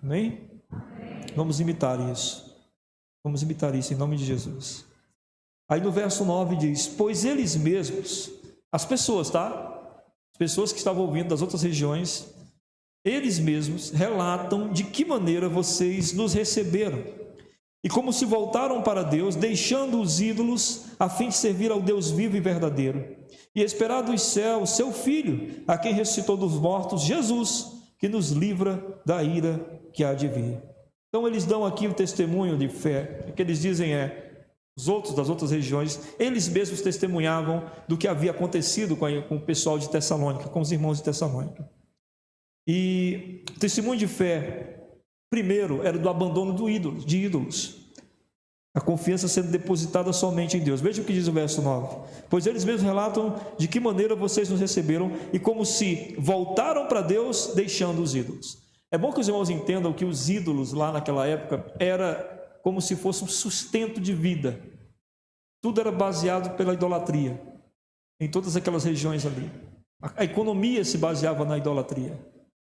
Amém? Vamos imitar isso. Vamos imitar isso em nome de Jesus. Aí no verso 9 diz, pois eles mesmos, as pessoas, tá? As pessoas que estavam ouvindo das outras regiões, eles mesmos relatam de que maneira vocês nos receberam. E como se voltaram para Deus, deixando os ídolos, a fim de servir ao Deus vivo e verdadeiro. E esperar dos céus seu Filho, a quem ressuscitou dos mortos, Jesus, que nos livra da ira que há de vir. Então eles dão aqui um testemunho de fé. O que eles dizem os outros das outras regiões, eles mesmos testemunhavam do que havia acontecido com o pessoal de Tessalônica, com os irmãos de Tessalônica. E o testemunho de fé, primeiro, era do abandono de ídolos. A confiança sendo depositada somente em Deus. Veja o que diz o verso 9. Pois eles mesmos relatam de que maneira vocês nos receberam e como se voltaram para Deus, deixando os ídolos. É bom que os irmãos entendam que os ídolos lá naquela época era como se fosse um sustento de vida. Tudo era baseado pela idolatria, em todas aquelas regiões ali. A economia se baseava na idolatria.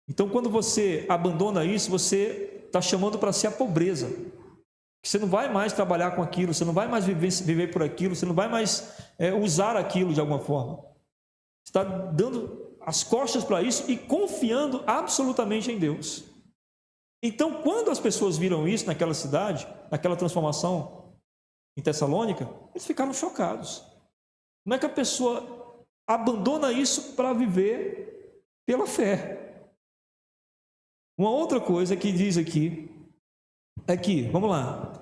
Então, quando você abandona isso, você está chamando para si a pobreza. Você não vai mais trabalhar com aquilo, você não vai mais viver por aquilo, você não vai mais usar aquilo de alguma forma. Você está dando as costas para isso e confiando absolutamente em Deus. Então, quando as pessoas viram isso naquela cidade, naquela transformação em Tessalônica, eles ficaram chocados. Como é que a pessoa abandona isso para viver pela fé? Uma outra coisa que diz aqui é que, vamos lá,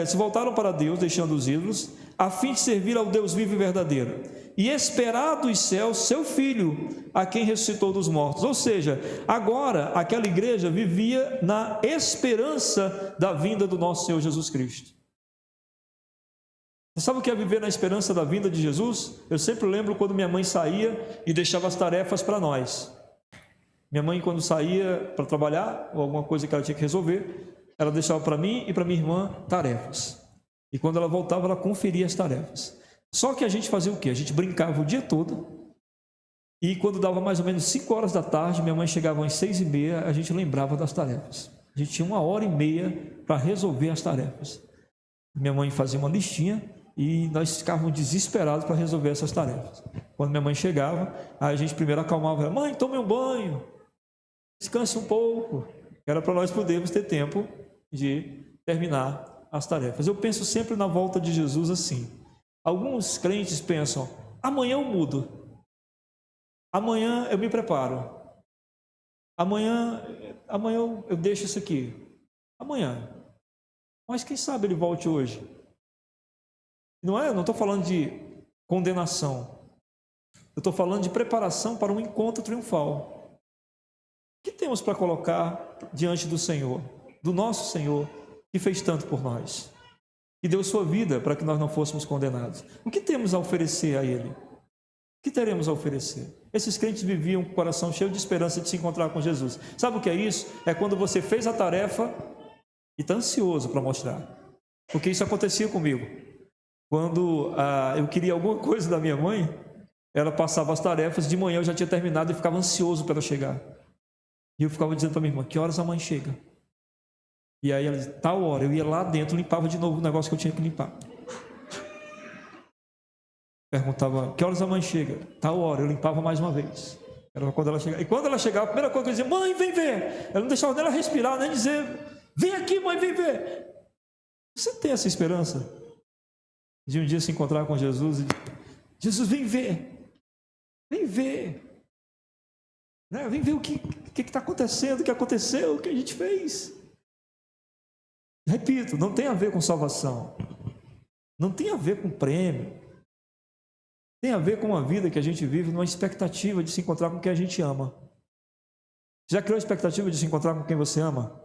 se voltaram para Deus, deixando os ídolos, a fim de servir ao Deus vivo e verdadeiro, e esperar dos céus seu Filho, a quem ressuscitou dos mortos. Ou seja, agora aquela igreja vivia na esperança da vinda do nosso Senhor Jesus Cristo. Você sabe o que é viver na esperança da vinda de Jesus? Eu sempre lembro quando minha mãe saía e deixava as tarefas para nós. Minha mãe, quando saía para trabalhar, ou alguma coisa que ela tinha que resolver, ela deixava para mim e para minha irmã tarefas. E quando ela voltava, ela conferia as tarefas. Só que a gente fazia o quê? A gente brincava o dia todo. E quando dava mais ou menos 5 horas da tarde, minha mãe chegava às 6h30, a gente lembrava das tarefas. A gente tinha 1h30 para resolver as tarefas. Minha mãe fazia uma listinha e nós ficávamos desesperados para resolver essas tarefas. Quando minha mãe chegava, a gente primeiro acalmava ela: mãe, tome um banho, descanse um pouco. Era para nós podermos ter tempo de terminar as tarefas. Eu penso sempre na volta de Jesus assim. Alguns crentes pensam: amanhã eu mudo, amanhã eu me preparo, amanhã eu deixo isso aqui, amanhã. Mas quem sabe ele volte hoje? Não estou falando de condenação. Eu estou falando de preparação para um encontro triunfal. O que temos para colocar diante do Senhor, do nosso Senhor, que fez tanto por nós, que deu sua vida para que nós não fôssemos condenados? O que temos a oferecer a Ele? O que teremos a oferecer? Esses crentes viviam com o coração cheio de esperança de se encontrar com Jesus. Sabe o que é isso? É quando você fez a tarefa e está ansioso para mostrar. Porque isso acontecia comigo. Quando eu queria alguma coisa da minha mãe, ela passava as tarefas, de manhã eu já tinha terminado e ficava ansioso para ela chegar. E eu ficava dizendo para minha irmã: que horas a mãe chega? E aí ela dizia: tal hora. Eu ia lá dentro, limpava de novo o negócio que eu tinha que limpar. Perguntava: que horas a mãe chega? Tal hora. Eu limpava mais uma vez. Era quando ela chegava. E quando ela chegava, a primeira coisa que eu dizia: mãe, vem ver. Ela não deixava dela respirar, nem dizer: vem aqui, mãe, vem ver. Você tem essa esperança de um dia se encontrar com Jesus e dizer: Jesus, vem ver. Vem ver. Né? Vem ver o que está acontecendo, o que aconteceu, o que a gente fez. Repito, não tem a ver com salvação. Não tem a ver com prêmio. Tem a ver com uma vida que a gente vive numa expectativa de se encontrar com quem a gente ama. Já criou a expectativa de se encontrar com quem você ama?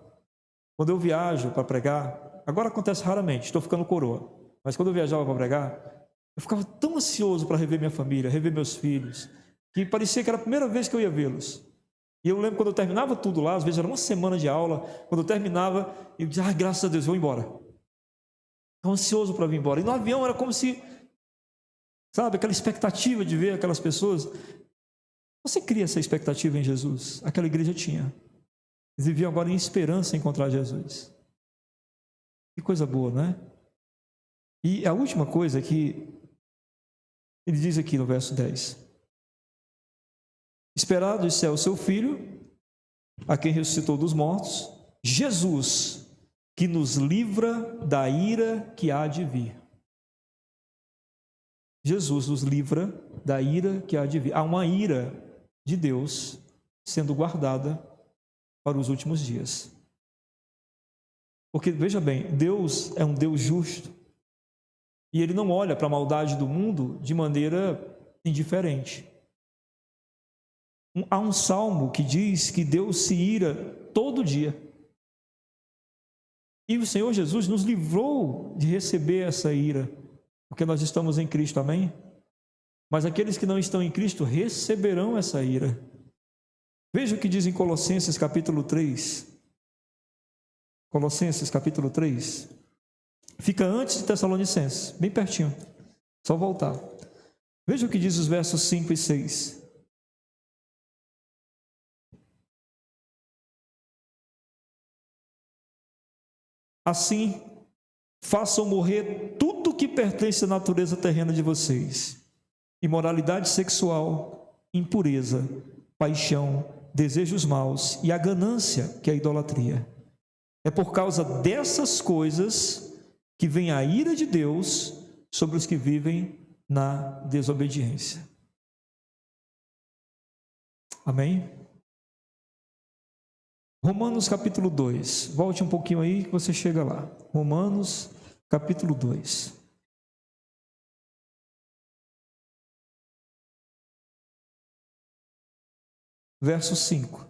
Quando eu viajo para pregar, agora acontece raramente, estou ficando coroa, mas quando eu viajava para pregar, eu ficava tão ansioso para rever minha família, rever meus filhos, que parecia que era a primeira vez que eu ia vê-los. E eu lembro quando eu terminava tudo lá, às vezes era uma semana de aula, quando eu terminava, eu dizia: graças a Deus, vou embora. Estava ansioso para vir embora. E no avião era como se, sabe, aquela expectativa de ver aquelas pessoas. Você cria essa expectativa em Jesus? Aquela igreja tinha. Eles viviam agora em esperança em encontrar Jesus. Que coisa boa, não é? E a última coisa que ele diz aqui no verso 10. Esperado do céu o seu Filho, a quem ressuscitou dos mortos, Jesus, que nos livra da ira que há de vir. Jesus nos livra da ira que há de vir. Há uma ira de Deus sendo guardada para os últimos dias. Porque, veja bem, Deus é um Deus justo e Ele não olha para a maldade do mundo de maneira indiferente. Há um salmo que diz que Deus se ira todo dia. E o Senhor Jesus nos livrou de receber essa ira, porque nós estamos em Cristo, amém? Mas aqueles que não estão em Cristo receberão essa ira. Veja o que diz em Colossenses capítulo 3. Colossenses capítulo 3. Fica antes de Tessalonicenses, bem pertinho. Só voltar. Veja o que diz os versos 5 e 6. Assim, façam morrer tudo que pertence à natureza terrena de vocês: imoralidade sexual, impureza, paixão, desejos maus e a ganância, que é a idolatria. É por causa dessas coisas que vem a ira de Deus sobre os que vivem na desobediência. Amém? Romanos capítulo 2. Volte um pouquinho aí que você chega lá. Romanos capítulo 2. Verso 5.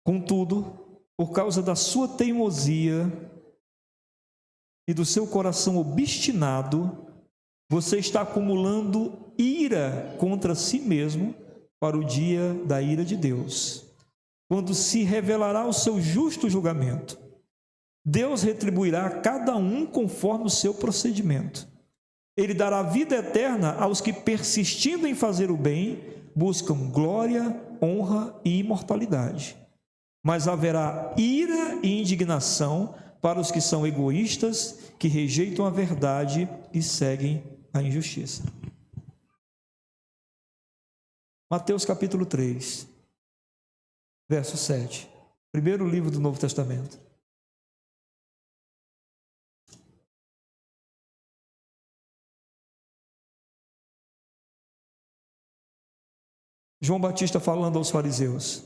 Contudo, por causa da sua teimosia e do seu coração obstinado, você está acumulando ira contra si mesmo para o dia da ira de Deus. quando se revelará o seu justo julgamento. Deus retribuirá a cada um conforme o seu procedimento. Ele dará vida eterna aos que, persistindo em fazer o bem, buscam glória, honra e imortalidade. Mas haverá ira e indignação para os que são egoístas, que rejeitam a verdade e seguem a injustiça. Mateus capítulo 3, verso 7. Primeiro livro do Novo Testamento. João Batista falando aos fariseus.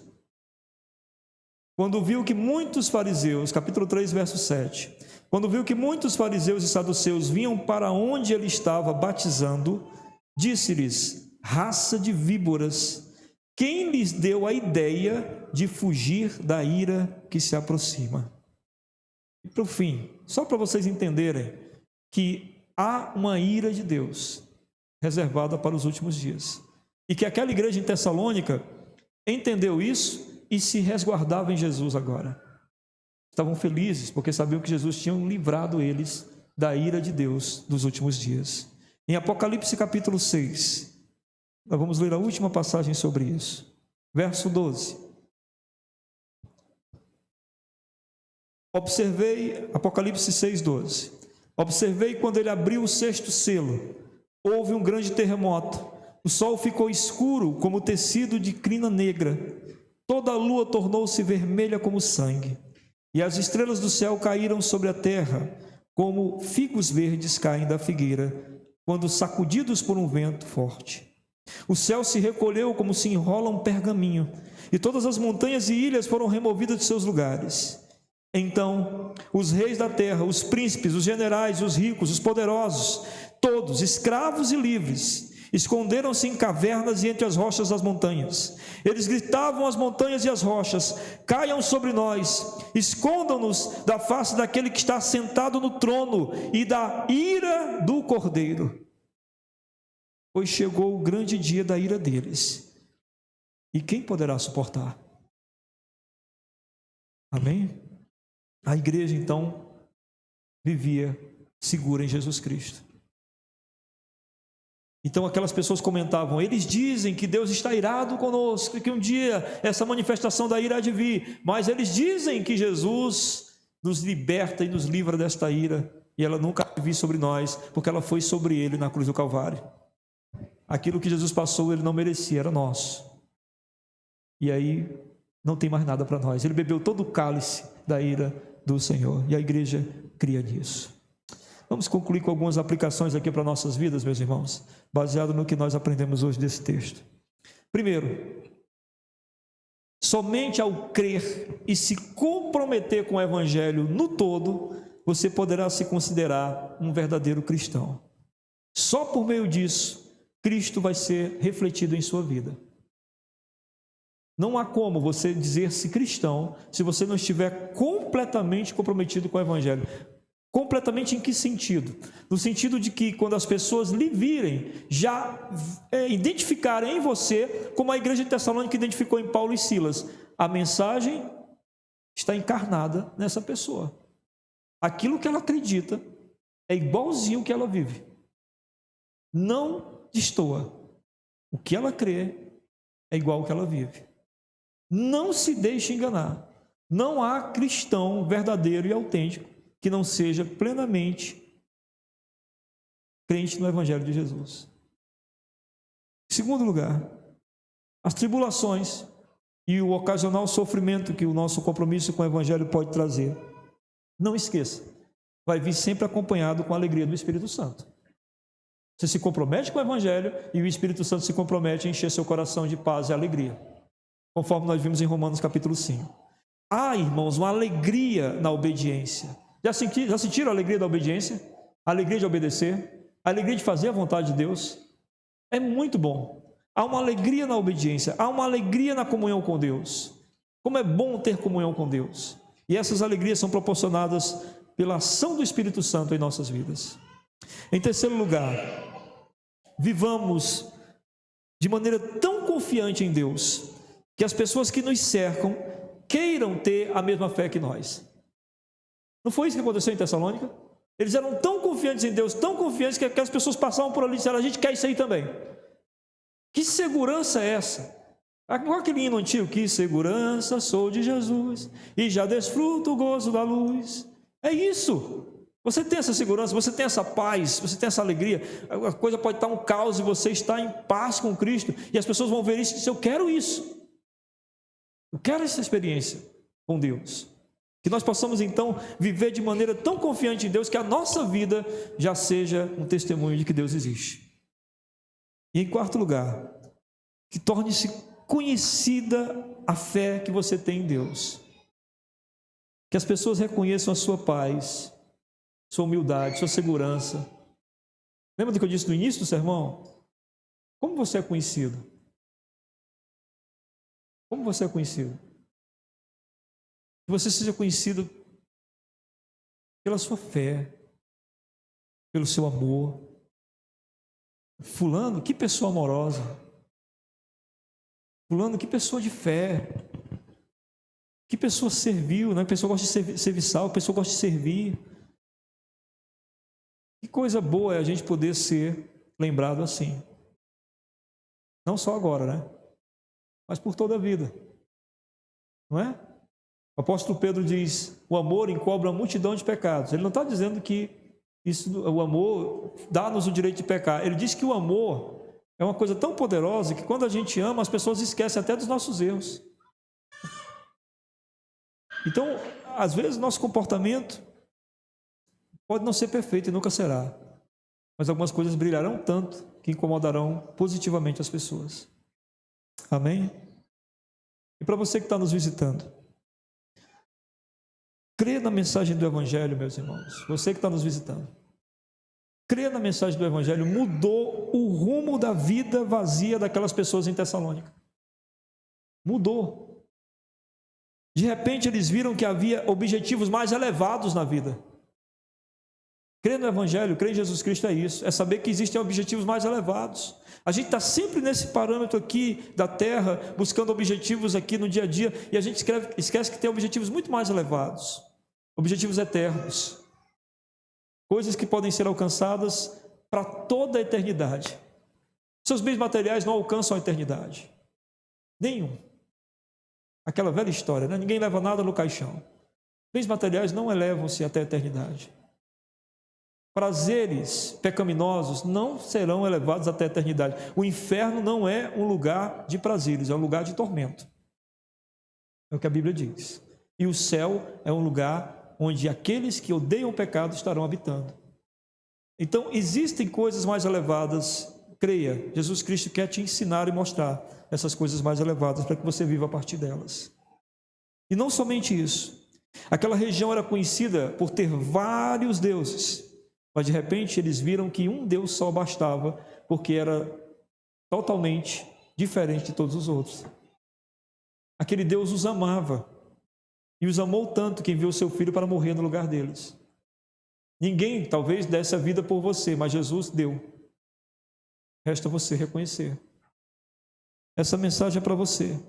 Quando viu que muitos fariseus, capítulo 3, verso 7. Quando viu que muitos fariseus e saduceus vinham para onde ele estava batizando, disse-lhes: raça de víboras, quem lhes deu a ideia de fugir da ira que se aproxima? E para o fim, só para vocês entenderem que há uma ira de Deus reservada para os últimos dias. E que aquela igreja em Tessalônica entendeu isso e se resguardava em Jesus agora. Estavam felizes porque sabiam que Jesus tinha livrado eles da ira de Deus dos últimos dias. Em Apocalipse capítulo 6, nós vamos ler a última passagem sobre isso. Verso 12. Observei, Apocalipse 6, 12. Observei quando ele abriu o sexto selo. Houve um grande terremoto. O sol ficou escuro como tecido de crina negra. Toda a lua tornou-se vermelha como sangue. E as estrelas do céu caíram sobre a terra, como figos verdes caem da figueira, quando sacudidos por um vento forte. O céu se recolheu como se enrola um pergaminho, e todas as montanhas e ilhas foram removidas de seus lugares. Então, os reis da terra, os príncipes, os generais, os ricos, os poderosos, todos, escravos e livres, esconderam-se em cavernas e entre as rochas das montanhas. Eles gritavam às montanhas e às rochas: caiam sobre nós, escondam-nos da face daquele que está sentado no trono e da ira do Cordeiro. Pois chegou o grande dia da ira deles, e quem poderá suportar? Amém? A igreja então vivia segura em Jesus Cristo. Então aquelas pessoas comentavam: eles dizem que Deus está irado conosco, que um dia essa manifestação da ira há de vir, mas eles dizem que Jesus nos liberta e nos livra desta ira, e ela nunca há de vir sobre nós, porque ela foi sobre ele na cruz do Calvário. Aquilo que Jesus passou, ele não merecia, era nosso. E aí não tem mais nada para nós. Ele bebeu todo o cálice da ira do Senhor, e a igreja cria nisso. Vamos concluir com algumas aplicações aqui para nossas vidas, meus irmãos, baseado no que nós aprendemos hoje desse texto. Primeiro, somente ao crer e se comprometer com o Evangelho no todo, você poderá se considerar um verdadeiro cristão. Só por meio disso, Cristo vai ser refletido em sua vida. Não há como você dizer-se cristão se você não estiver completamente comprometido com o Evangelho. Completamente em que sentido? No sentido de que quando as pessoas lhe virem, já identificarem em você, como a igreja de Tessalônica identificou em Paulo e Silas, a mensagem está encarnada nessa pessoa. Aquilo que ela acredita é igualzinho o que ela vive. Não destoa. O que ela crê é igual ao que ela vive. Não se deixe enganar. Não há cristão verdadeiro e autêntico que não seja plenamente crente no Evangelho de Jesus. Em segundo lugar, as tribulações e o ocasional sofrimento que o nosso compromisso com o Evangelho pode trazer. Não esqueça, vai vir sempre acompanhado com a alegria do Espírito Santo. Você se compromete com o Evangelho e o Espírito Santo se compromete a encher seu coração de paz e alegria, conforme nós vimos em Romanos capítulo 5. Há, irmãos, uma alegria na obediência. Já sentiram a alegria da obediência? A alegria de obedecer? A alegria de fazer a vontade de Deus? É muito bom. Há uma alegria na obediência, há uma alegria na comunhão com Deus. Como é bom ter comunhão com Deus. E essas alegrias são proporcionadas pela ação do Espírito Santo em nossas vidas. Em terceiro lugar, vivamos de maneira tão confiante em Deus, que as pessoas que nos cercam queiram ter a mesma fé que nós. Não foi isso que aconteceu em Tessalônica? Eles eram tão confiantes em Deus, tão confiantes, que as pessoas passavam por ali e disseram: a gente quer isso aí também. Que segurança é essa? Igual aquele hino antigo: que segurança sou de Jesus e já desfruto o gozo da luz. É isso. Você tem essa segurança, você tem essa paz, você tem essa alegria. A coisa pode estar um caos e você está em paz com Cristo, e as pessoas vão ver isso e dizer: eu quero isso. Eu quero essa experiência com Deus. Que nós possamos então viver de maneira tão confiante em Deus que a nossa vida já seja um testemunho de que Deus existe. E em quarto lugar, que torne-se conhecida a fé que você tem em Deus. Que as pessoas reconheçam a sua paz, sua humildade, sua segurança. Lembra do que eu disse no início do sermão? Como você é conhecido? Como você é conhecido? Que você seja conhecido pela sua fé, pelo seu amor. Fulano, que pessoa amorosa. Fulano, que pessoa de fé. Que pessoa servil, né? Pessoa gosta de serviçal, pessoa gosta de servir. Que coisa boa é a gente poder ser lembrado assim. Não só agora, né? Mas por toda a vida. Não é? O apóstolo Pedro diz: o amor encobre uma multidão de pecados. Ele não está dizendo que o amor dá-nos o direito de pecar. Ele diz que o amor é uma coisa tão poderosa que quando a gente ama, as pessoas esquecem até dos nossos erros. Então, às vezes, nosso comportamento pode não ser perfeito e nunca será, mas algumas coisas brilharão tanto que incomodarão positivamente as pessoas. Amém? E para você que está nos visitando, crê na mensagem do Evangelho, meus irmãos. Você que está nos visitando, crê na mensagem do Evangelho mudou o rumo da vida vazia daquelas pessoas em Tessalônica. Mudou. De repente eles viram que havia objetivos mais elevados na vida. Crer no Evangelho, crer em Jesus Cristo é isso, é saber que existem objetivos mais elevados. A gente está sempre nesse parâmetro aqui da terra, buscando objetivos aqui no dia a dia, e a gente esquece que tem objetivos muito mais elevados, objetivos eternos, coisas que podem ser alcançadas para toda a eternidade. Seus bens materiais não alcançam a eternidade, nenhum. Aquela velha história, né? Ninguém leva nada no caixão. Bens materiais não elevam-se até a eternidade. Prazeres pecaminosos não serão elevados até a eternidade. O inferno não é um lugar de prazeres, é um lugar de tormento. É o que a Bíblia diz. E o céu é um lugar onde aqueles que odeiam o pecado estarão habitando. Então, existem coisas mais elevadas. Creia, Jesus Cristo quer te ensinar e mostrar essas coisas mais elevadas para que você viva a partir delas. E não somente isso. Aquela região era conhecida por ter vários deuses. Mas de repente eles viram que um Deus só bastava, porque era totalmente diferente de todos os outros. Aquele Deus os amava, e os amou tanto que enviou seu filho para morrer no lugar deles. Ninguém talvez desse a vida por você, mas Jesus deu. Resta você reconhecer. Essa mensagem é para você.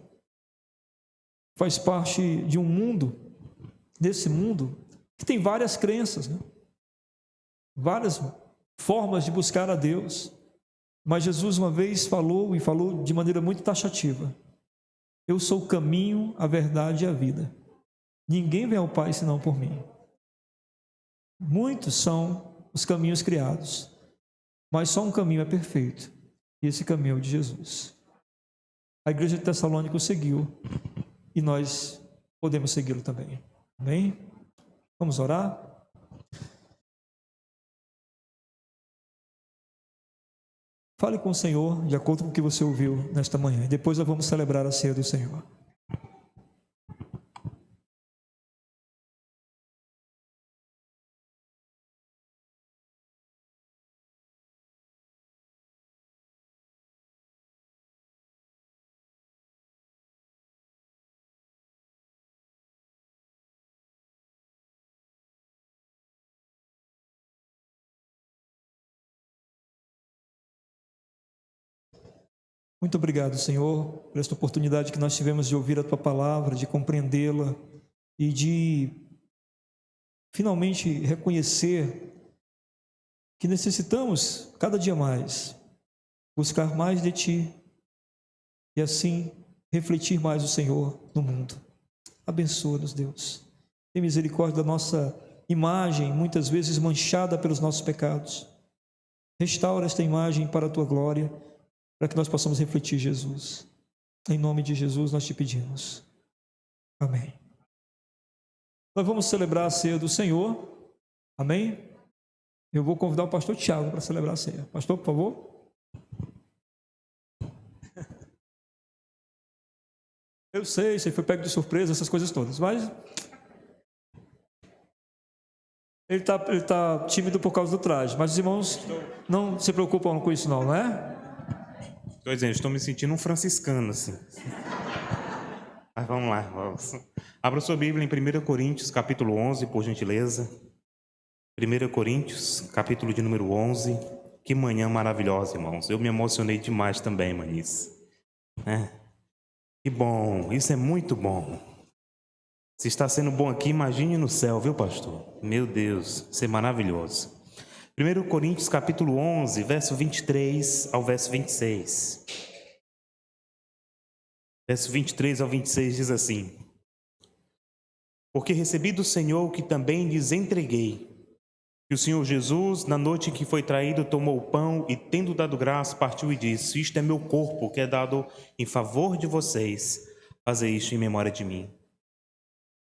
Faz parte de um mundo, desse mundo, que tem várias crenças, né? Várias formas de buscar a Deus, mas Jesus uma vez falou, e falou de maneira muito taxativa: eu sou o caminho, a verdade e a vida. Ninguém vem ao Pai senão por mim. Muitos são os caminhos criados, mas só um caminho é perfeito, e esse caminho é o de Jesus. A igreja de Tessalônica o seguiu, e nós podemos segui-lo também. Amém? Vamos orar? Fale com o Senhor de acordo com o que você ouviu nesta manhã. E depois nós vamos celebrar a ceia do Senhor. Muito obrigado, Senhor, por esta oportunidade que nós tivemos de ouvir a Tua palavra, de compreendê-la e de finalmente reconhecer que necessitamos, cada dia mais, buscar mais de Ti e assim refletir mais o Senhor no mundo. Abençoa-nos, Deus. Tem misericórdia da nossa imagem, muitas vezes manchada pelos nossos pecados. Restaura esta imagem para a Tua glória, para que nós possamos refletir Jesus. Em nome de Jesus nós te pedimos. Amém. Nós vamos celebrar a ceia do Senhor. Amém? Eu vou convidar o pastor Tiago para celebrar a ceia. Pastor, por favor. Eu sei, você foi pego de surpresa, essas coisas todas, mas ele tá tímido por causa do traje. Mas os irmãos não se preocupam com isso não é? Estou dizendo, estou me sentindo um franciscano, assim. Mas vamos lá, vamos. Abra sua Bíblia em 1 Coríntios, capítulo 11, por gentileza. 1 Coríntios, capítulo de número 11. Que manhã maravilhosa, irmãos. Eu me emocionei demais também, Manice. Que bom, isso é muito bom. Se está sendo bom aqui, imagine no céu, viu, pastor? Meu Deus, isso é maravilhoso. 1 Coríntios capítulo 11, verso 23 ao verso 26. Verso 23 ao 26 diz assim: Porque recebi do Senhor o que também lhes entreguei, que o Senhor Jesus, na noite em que foi traído, tomou o pão e, tendo dado graça, partiu e disse: Isto é meu corpo, que é dado em favor de vocês. Fazei isto em memória de mim.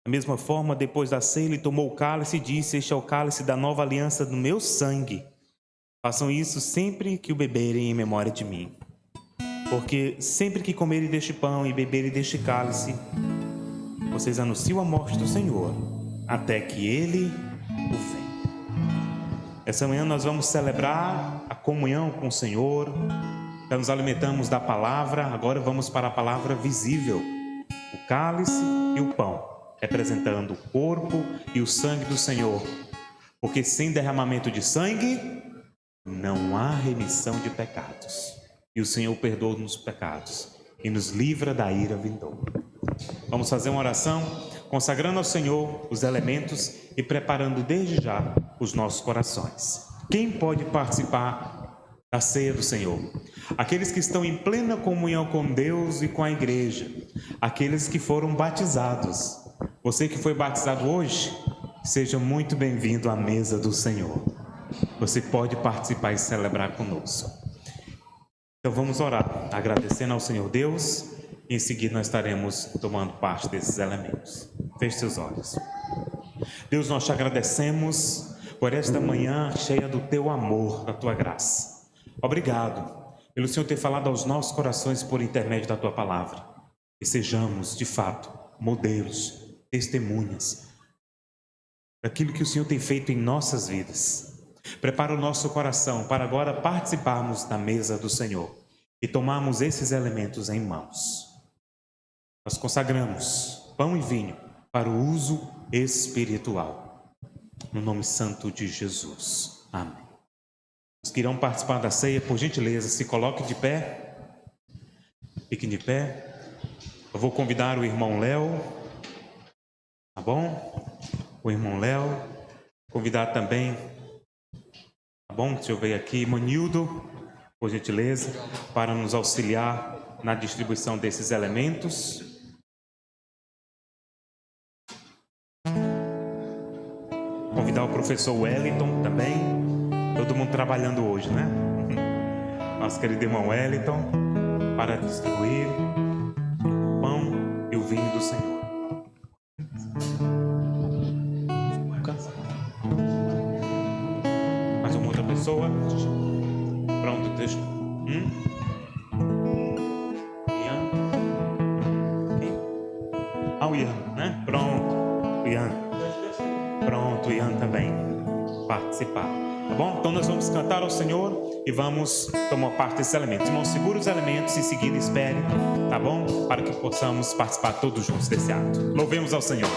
Da mesma forma, depois da ceia, ele tomou o cálice e disse: Este é o cálice da nova aliança do meu sangue. Façam isso sempre que o beberem em memória de mim. Porque sempre que comerem deste pão e beberem deste cálice, vocês anunciam a morte do Senhor, até que Ele o venha. Essa manhã nós vamos celebrar a comunhão com o Senhor. Já nos alimentamos da palavra, agora vamos para a palavra visível. O cálice e o pão, representando o corpo e o sangue do Senhor. Porque sem derramamento de sangue, não há remissão de pecados. E o Senhor perdoa-nos os pecados e nos livra da ira vindoura. Vamos fazer uma oração, consagrando ao Senhor os elementos e preparando desde já os nossos corações. Quem pode participar da ceia do Senhor? Aqueles que estão em plena comunhão com Deus e com a igreja. Aqueles que foram batizados. Você que foi batizado hoje, seja muito bem-vindo à mesa do Senhor. Você pode participar e celebrar conosco. Então vamos orar, agradecendo ao Senhor Deus, e em seguida nós estaremos tomando parte desses elementos. Feche seus olhos. Deus, nós te agradecemos por esta manhã cheia do teu amor, da tua graça. Obrigado pelo Senhor ter falado aos nossos corações por intermédio da tua palavra. E sejamos, de fato, modelos, testemunhas daquilo que o Senhor tem feito em nossas vidas. Prepara o nosso coração para agora participarmos da mesa do Senhor e tomarmos esses elementos em mãos. Nós consagramos pão e vinho para o uso espiritual. No nome santo de Jesus. Amém. Os que irão participar da ceia, por gentileza, se coloquem de pé. Fiquem de pé. Eu vou convidar o irmão Léo. Tá bom? O irmão Léo. Convidar também, tá bom? Deixa eu ver aqui, Manildo, por gentileza, para nos auxiliar na distribuição desses elementos. Convidar o professor Wellington também. Todo mundo trabalhando hoje, né? Nosso querido irmão Wellington, para distribuir o pão e o vinho do Senhor. Mais uma outra pessoa? Pronto, deixa. Ian? Quem? Ah, o Ian, né? Pronto, o Ian. Pronto, o Ian também participar. Tá bom? Então nós vamos cantar ao Senhor e vamos tomar parte desses elementos. Irmãos, segura os elementos e em seguida espere, tá bom? Para que possamos participar todos juntos desse ato. Louvemos ao Senhor.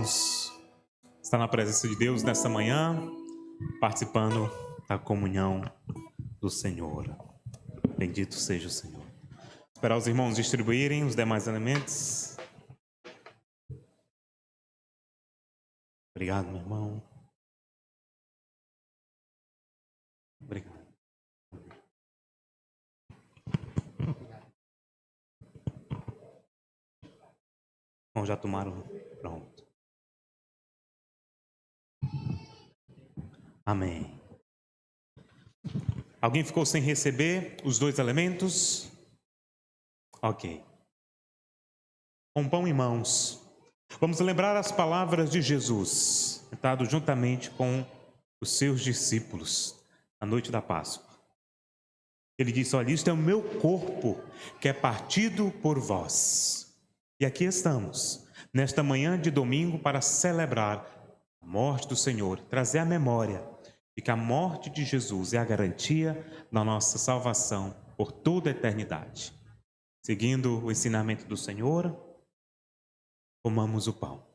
irmãos estar na presença de Deus nesta manhã, participando da comunhão do Senhor. Bendito seja o Senhor. Esperar os irmãos distribuírem os demais elementos. Obrigado, meu irmão. Obrigado. Bom, já tomaram? Pronto. Amém. Alguém ficou sem receber os dois elementos? Ok. Com pão em mãos, vamos lembrar as palavras de Jesus, sentado juntamente com os seus discípulos, na noite da Páscoa. Ele disse: olha, isto é o meu corpo, que é partido por vós. E aqui estamos, nesta manhã de domingo, para celebrar a morte do Senhor, trazer a memória de que a morte de Jesus é a garantia da nossa salvação por toda a eternidade. Seguindo o ensinamento do Senhor, comamos o pão.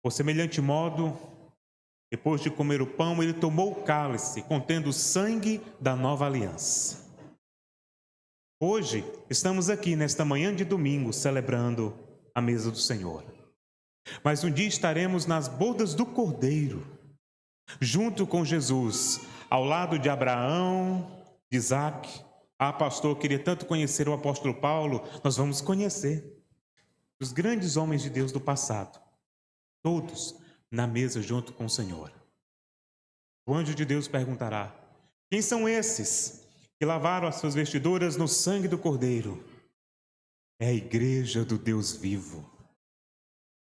Por semelhante modo, depois de comer o pão, ele tomou o cálice, contendo o sangue da nova aliança. Hoje, estamos aqui nesta manhã de domingo, celebrando a mesa do Senhor. Mas um dia estaremos nas bodas do Cordeiro, junto com Jesus, ao lado de Abraão, de Isaac. Ah, pastor, eu queria tanto conhecer o apóstolo Paulo. Nós vamos conhecer os grandes homens de Deus do passado. Todos na mesa junto com o Senhor. O anjo de Deus perguntará: quem são esses que lavaram as suas vestiduras no sangue do Cordeiro? É a igreja do Deus vivo.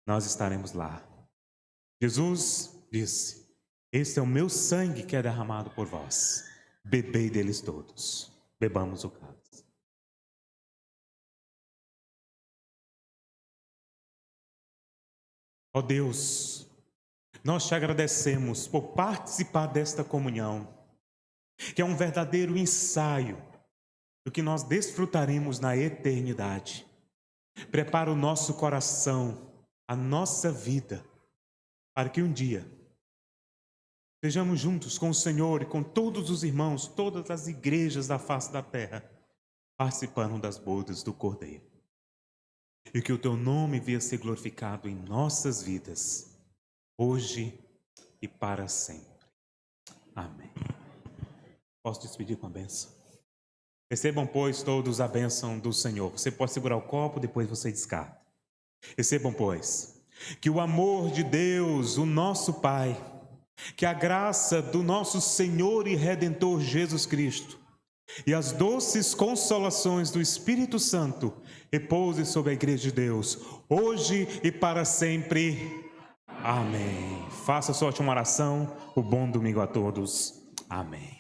Nós estaremos lá. Jesus disse: este é o meu sangue que é derramado por vós. Bebei deles todos. Bebamos o cálice. Ó Deus, nós te agradecemos por participar desta comunhão, que é um verdadeiro ensaio do que nós desfrutaremos na eternidade. Prepara o nosso coração, a nossa vida, para que um dia estejamos juntos com o Senhor e com todos os irmãos, todas as igrejas da face da terra, participando das bodas do Cordeiro. E que o teu nome venha ser glorificado em nossas vidas, hoje e para sempre. Amém. Posso despedir com a bênção? Recebam, pois, todos a bênção do Senhor. Você pode segurar o copo, depois você descarta. Recebam, pois, que o amor de Deus, o nosso Pai, que a graça do nosso Senhor e Redentor Jesus Cristo, e as doces consolações do Espírito Santo repousem sobre a Igreja de Deus, hoje e para sempre. Amém. Faça sua última oração. O bom domingo a todos. Amém.